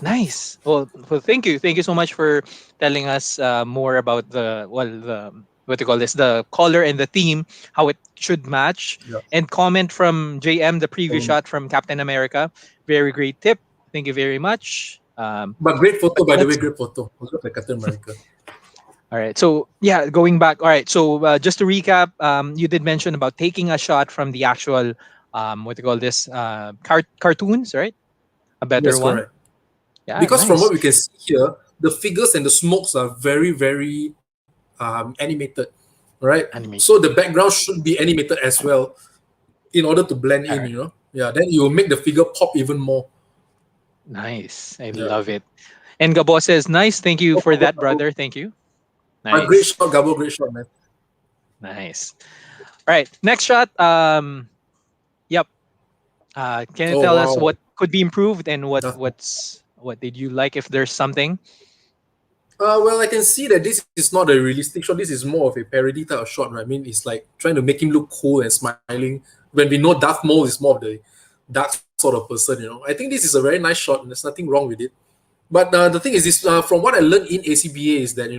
Nice. Well, thank you so much for telling us more about the what do you call this, the color and the theme, how it should match. And comment from JM, the previous shot from Captain America. Very great tip. Thank you very much. But great photo, by the way, great photo. Also like Captain America. All right. So yeah, going back. All right. So just to recap, you did mention about taking a shot from the actual what do you call this, cartoons, right? A better one. Correct. Yeah, because nice. from what we can see here, the figures and the smokes are very, very animated, right? So the background should be animated as well in order to blend in, then you will make the figure pop even more. Nice. I love it. And Gabo says, nice. Thank you for that, brother. Thank you. Nice. Great shot, Gabo. Great shot, man. Nice. All right. Next shot. Yep. Can you tell us what could be improved and what did you like, if there's something? Well, I can see that this is not a realistic shot. This is more of a parody type of shot, right? I mean, it's like trying to make him look cool and smiling. When we know Darth Maul is more of the dark sort of person, I think this is a very nice shot and there's nothing wrong with it. But the thing is, this from what I learned in ACBA is that,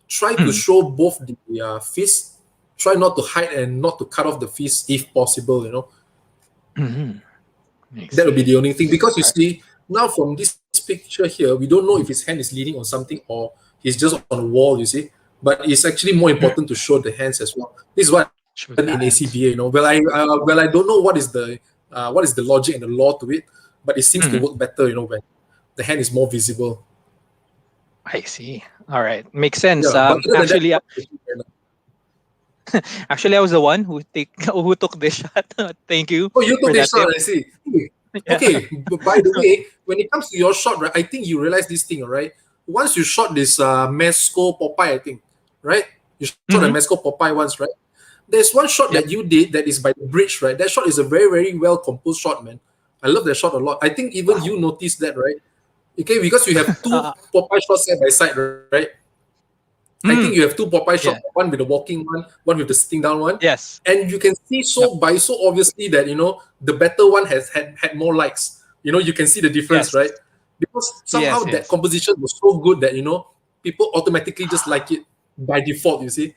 try to show both the fist. Try not to hide and not to cut off the fist if possible, That would be the only thing. Because you see, now from this picture here, we don't know if his hand is leaning on something or he's just on a wall, you see. But it's actually more important to show the hands as well. This is what in ACBA, Well, I don't know what is the logic and the law to it, but it seems to work better, when the hand is more visible. I see. All right, makes sense. Actually, I was the one who took this shot. Thank you. Oh, you took this shot. I see. Okay. But by the way, when it comes to your shot, right? I think you realize this thing, right? Once you shot this Mesco Popeye, I think, right? You shot a Mesco Popeye once, right? There's one shot that you did that is by the bridge, right? That shot is a very, very well composed shot, man. I love that shot a lot. I think even you noticed that, right? Okay, because you have two Popeye shots side by side, right? I think you have two Popeye shots, one with the walking one with the sitting down one. Yes. And you can see so obviously that, the better one has had more likes. You can see the difference, right? Because somehow that composition was so good that, people automatically just like it by default, you see.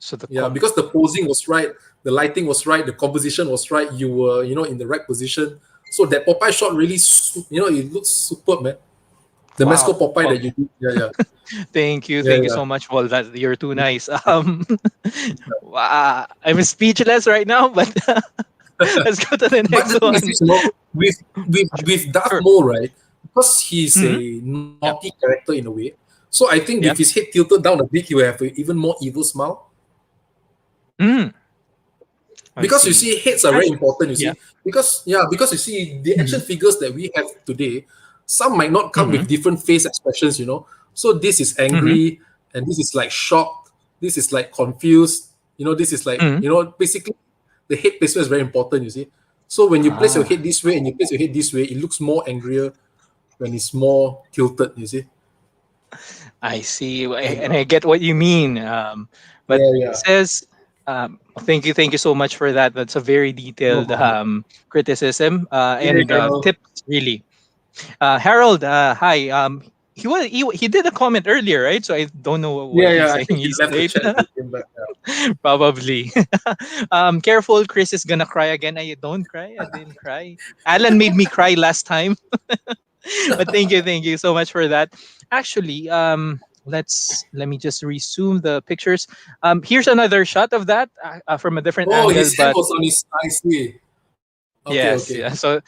So because the posing was right, the lighting was right, the composition was right, you were, in the right position. So that Popeye shot really, it looks superb, man. The Mesco Popeye that you did. Yeah. Thank you so much, Paul. That you're too nice. I'm speechless right now, but let's go to the next one. With Darth Maul, right? Because he's a naughty character in a way. So I think with his head tilted down a bit, he will have an even more evil smile. Because you see. see, heads are very important. You Yeah. see, because you see the action figures that we have today, some might not come Mm-hmm. with different face expressions. So this is Mm-hmm. angry, and this is like shocked. This is like confused. This is like Mm-hmm. basically the head placement is very important. You see, so when you place your Ah, head this way and you place your head this way, it looks more angrier when it's more tilted. You see. I see, and Yeah, I get what you mean. But yeah, yeah. says, thank you so much for that. That's a very No detailed problem. criticism Hey, and Harold. tips, really. Harold, hi. He did a comment earlier, right? So I don't know what Yeah, he's yeah. I saying. think he He's left the late, chat and he came back. probably. Careful, Chris is gonna cry again. I don't cry. I didn't cry. Alan made me cry last time. But thank you so much for that. Actually, let me just resume the pictures. Here's another shot of that from a different Oh, angle, his hand but was on his I see. Okay, yes, okay. yeah. So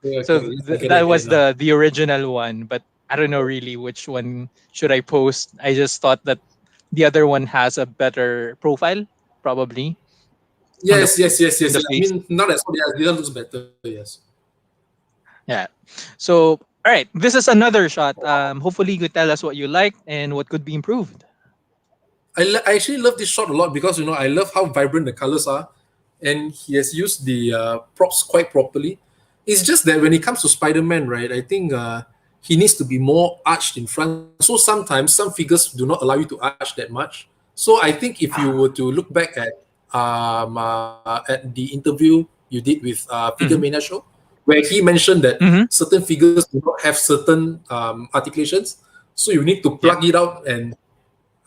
Yeah, okay, so okay. Yes, I that get it was now. the original one, but I don't know really which one should I post. I just thought that the other one has a better profile, probably on the Yes, yes, yes, in yes, the yes. I face. mean, now that's what this one looks better. Yes. Yeah. So all right, this is another shot. Hopefully you could tell us what you like and what could be improved. I actually love this shot a lot because I love how vibrant the colors are, and he has used the props quite properly. It's just that when it comes to Spider-Man, right? I think he needs to be more arched in front. So sometimes some figures do not allow you to arch that much. So I think if you were to look back at the interview you did with Figure Mm-hmm. Mania show, where he mentioned that Mm-hmm. certain figures do not have certain articulations, so you need to Yeah. plug it out. And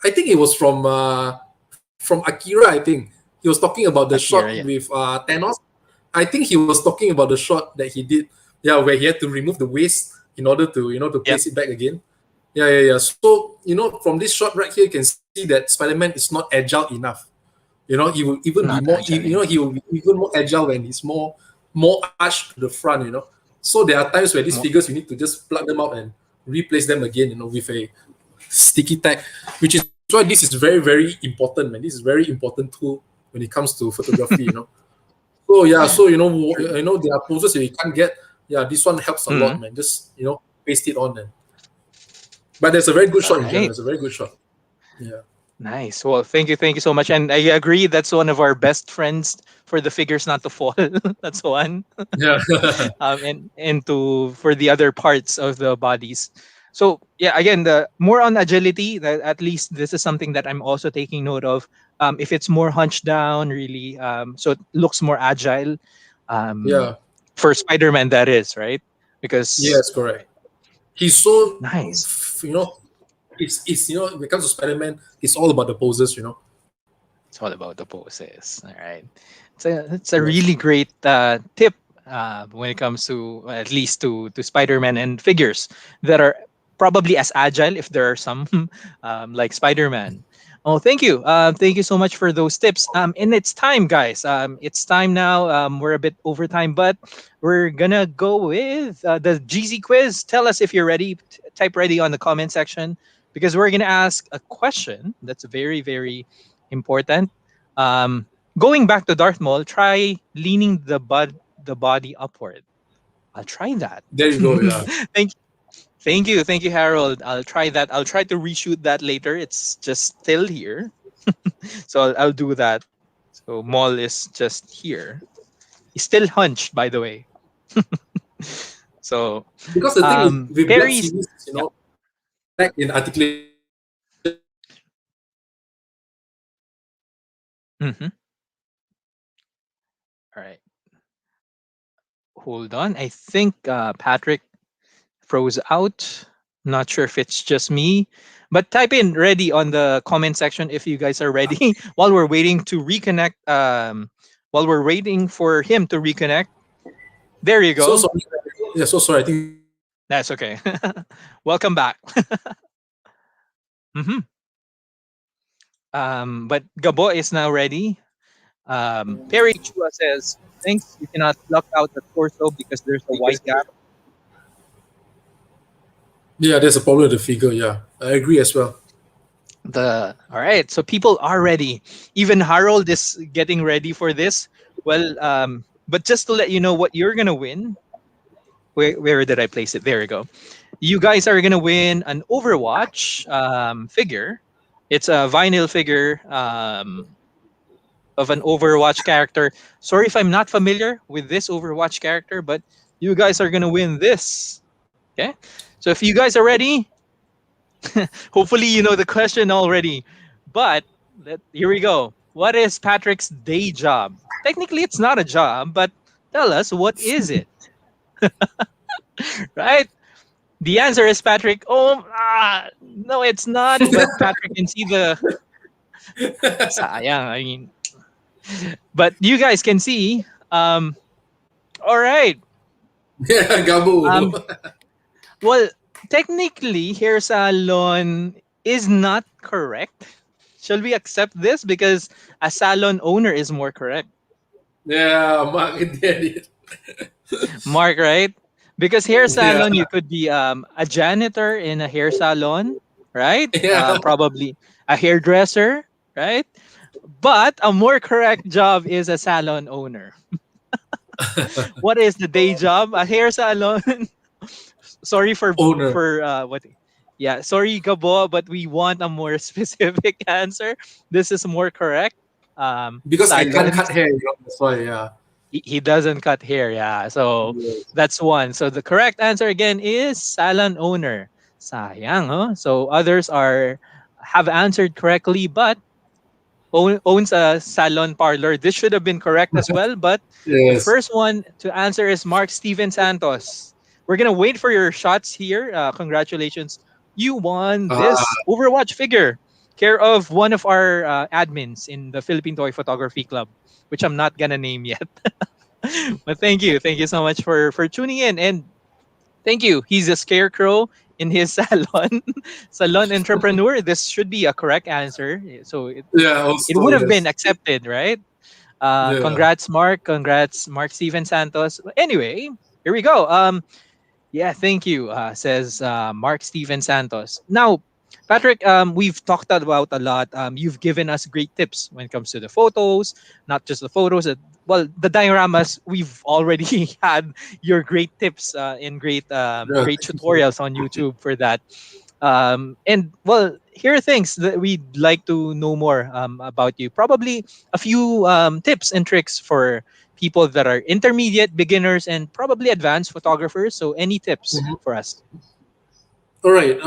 I think it was from Akira. I think he was talking about the shot Akira, yeah. with Thanos. I think he was talking about the shot that he did, yeah, where he had to remove the waist in order to to Yep. place it back again. Yeah, yeah, yeah. So from this shot right here, you can see that Spider-Man is not agile enough. He will even be Not more. agile He enough. will be even more agile when he's more arched to the front. So there are times where these Mo- figures you need to just plug them out and replace them again. With a sticky tag, which is why this is very, very important, man. This is very important tool when it comes to photography. So yeah, so True. there are poses that you can't get. Yeah, this one helps a Mm-hmm. lot, man. Just paste it on, and but there's a very good All shot in general. right. It's a very good shot. Yeah, Nice. Well, thank you so much. And I agree that's one of our best friends for the figures not to fall. That's one. yeah, And to for the other parts of the bodies. So yeah, again, the more on agility. That at least this is something that I'm also taking note of. If it's more hunched down, really, so it looks more agile. Um, yeah. for Spider-Man, that is right because Yes, correct. right, He's so nice. it's when it comes to Spider-Man, it's all about the poses. It's all about the poses. All right. It's a Yes. really great tip when it comes to at least to Spider-Man and figures that are probably as agile if there are some like Spider-Man. Oh, thank you. Thank you so much for those tips. And it's time, guys. It's time now. We're a bit over time, but we're gonna go with the GZ quiz. Tell us if you're ready. Type ready on the comment section because we're gonna ask a question that's very, very important. Um, Going back to Darth Maul, try leaning the body upward. I'll try that. There you go. Yeah. thank thank you, Harold. I'll try that. I'll try to reshoot that later. It's just still here, so I'll do that. So Maul is just here. He's still hunched, by the way. So Because the thing with Black Perry's. Series, Yep. back in articulation. Mm-hmm. All right. Hold on. I think Patrick froze out. Not sure if it's just me, but type in ready on the comment section if you guys are ready. While we're waiting to reconnect, while we're waiting for him to reconnect, there you So go. sorry. Yeah, so sorry. I think That's okay. Welcome back. hmm but Gabo is now ready. Perry Chua says, thanks. You cannot block out the torso because there's a wide gap. yeah, there's a problem with the figure. Yeah, I agree as well. All right, so people are ready. Even Harold is getting ready for this. Well, but just to let you know what you're gonna win. Where did I place it? There you go. You guys are gonna win an Overwatch figure. It's a vinyl figure of an Overwatch character. Sorry if I'm not familiar with this Overwatch character, but you guys are gonna win this. Okay. So if you guys are ready, hopefully you know the question already. But here we go. What is Patrick's day job? Technically, it's not a job, but tell us, what is it? Right? The answer is Patrick. Oh, no, it's not. But Patrick can see the. Sayang. I mean, but you guys can see. All right. Yeah, Gabo. Um, well, technically, hair salon is not correct. Shall we accept this because a salon owner is more correct? Yeah, Mark did it. Mark, right? Because hair Yeah, salon, you could be a janitor in a hair salon, right? yeah. Probably a hairdresser, right? But a more correct job is a salon owner. What is the day job? A hair salon. Sorry Owner. for what? Yeah, sorry, Gabo, but we want a more specific answer. This is more correct. Because I can't Salon. cut hair, that's why, yeah. He doesn't cut hair, yeah. So Yes. that's one. So the correct answer again is salon owner. Sayang, huh? So others are have answered correctly, but owns a salon parlor. This should have been correct as well, but the Yes. first one to answer is Mark Steven Santos. We're gonna wait for your shots here. Congratulations, you won Ah, this Overwatch figure, care of one of our admins in the Philippine Toy Photography Club, which I'm not gonna name yet. But thank you so much for tuning in, and thank you. He's a scarecrow in his salon, salon entrepreneur. This should be a correct answer. So yeah, it also, would have been yes. accepted, right? Yeah. Congrats, Mark. Congrats, Mark Steven Santos. Anyway, here we go. Yeah, thank you, says Mark Steven Santos. Now, Patrick, we've talked about a lot. You've given us great tips when it comes to the photos, not just the photos. Well, the dioramas, we've already had your great tips and Yeah, great thank you so much. tutorials on YouTube for that. And well, here are things that we'd like to know more about you. Probably a few tips and tricks for people that are intermediate, beginners, and probably advanced photographers. So, any tips Mhm. for us? All right.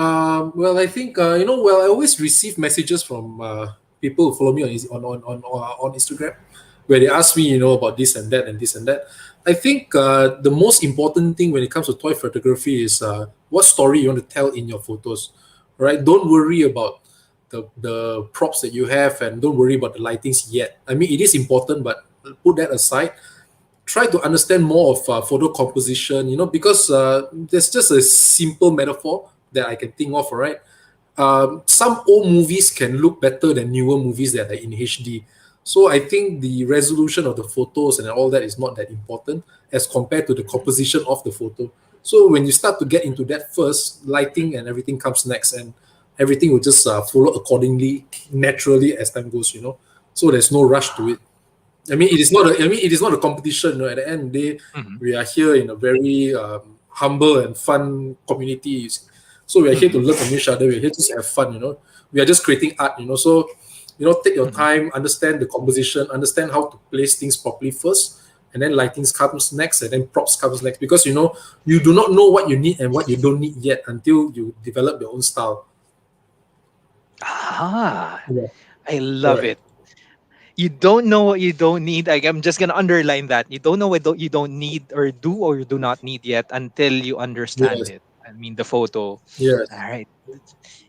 Well, I think well, I always receive messages from people who follow me on Instagram, where they ask me, about this and that and this and that. I think the most important thing when it comes to toy photography is what story you want to tell in your photos. Right? Don't worry about the props that you have, and don't worry about the lightings yet. I mean, it is important, but put that aside. Try to understand more of photo composition, because there's just a simple metaphor that I can think of, all right? Some old movies can look better than newer movies that are in HD. So I think the resolution of the photos and all that is not that important as compared to the composition of the photo. So when you start to get into that first, lighting and everything comes next, and everything will just follow accordingly, naturally as time goes, So there's no rush to it. I mean, it is not. It is not a competition. At the end of the day, Hmm. we are here in a very humble and fun community. So we are here to Hmm. learn from each other. We're here to have fun. We are just creating art. So take your Hmm. time, understand the composition, understand how to place things properly first, and then lightings comes next, and then props comes next. Because you do not know what you need and what you don't need yet until you develop your own style. Ah, Yeah, I love correct. it. You don't know what you don't need. I'm just gonna underline that. You don't know what you don't need or you do not need yet until you understand Yes. it. I mean the photo. Yes. All right.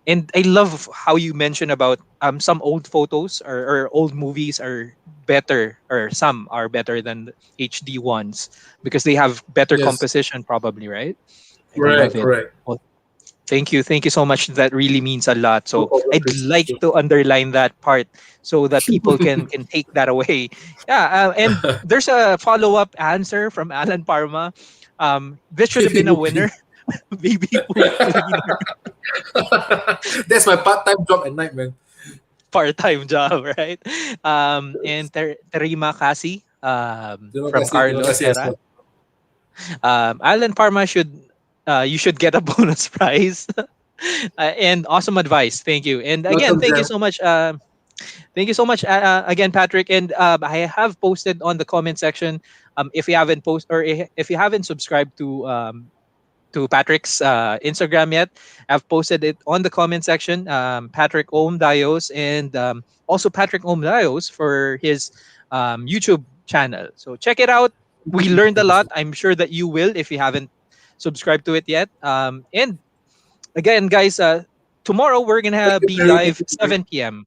And I love how you mentioned about some old photos or old movies are better, or some are better than the HD ones because they have better Yes. composition probably, right? I love Correct. it. Correct. Well, thank you. Thank you so much. That really means a lot. No So problem, I'd Chris. like to underline that part so that people can take that away. Yeah, and there's a follow-up answer from Alan Parma. This should have been a Baby winner. Pig. Baby poop cleaner. That's my part-time job at night, man. Part-time job, right? And Terima Kasi from Terima Carlos kasih as Serra. well. Alan Parma should you should get a bonus prize. And awesome advice. Thank you. And again, Welcome, thank you Jam. so much. Thank you so much again, Patrick. And I have posted on the comment section. If you haven't if you haven't subscribed to Patrick's Instagram yet, I've posted it on the comment section. Patrick Om Dios and also Patrick Om Dios for his YouTube channel. So check it out. We learned a Thank you so lot. much. I'm sure that you will if you haven't subscribed to it yet. And again, guys, tomorrow we're Thank gonna you, be Perry. Thank live you, Perry. 7 p.m.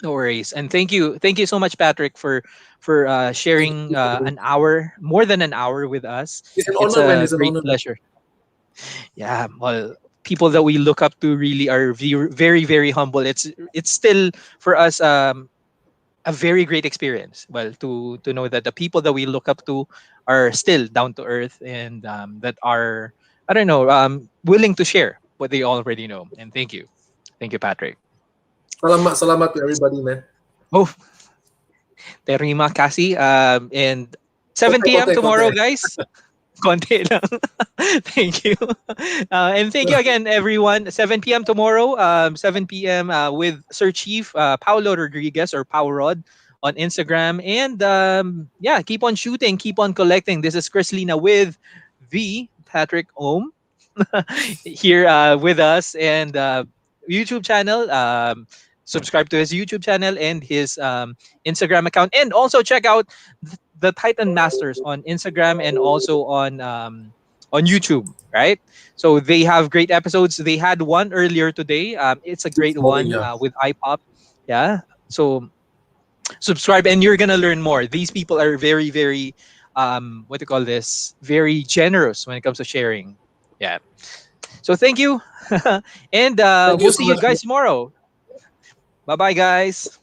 No worries. And thank you so much, Patrick, for Thank sharing you, Perry. an hour, more than an hour with us. It's an It's honor, man. a It's an great honor, man. pleasure. Yeah, well, people that we look up to really are very very humble. It's still for us a very great experience. Well, to know that the people that we look up to are still down to earth and that are, I don't know, willing to share what they already know. And thank you, Patrick. Salamat, salamat to everybody, man. Oh, terima kasih. And 7 Kontek, p.m. kontek, tomorrow, kontek. guys. Konti lang. Thank you. And thank you again, everyone. 7 p.m. tomorrow, 7 p.m. With Sir Chief Paulo Rodriguez or Rod on Instagram. And yeah, keep on shooting, keep on collecting. This is Chris Lina with the Patrick Ohm here with us and YouTube channel. Subscribe to his YouTube channel and his Instagram account, and also check out the Titan Masters on Instagram and also on YouTube. Right, so they have great episodes. They had one earlier today. It's a This great morning, one yeah. with iPop. Yeah, so subscribe and you're gonna learn more. These people are very very what do you call this? Very generous when it comes to sharing. Yeah. So thank you. And Thank you we'll so see you much, man. guys tomorrow. Bye bye, guys.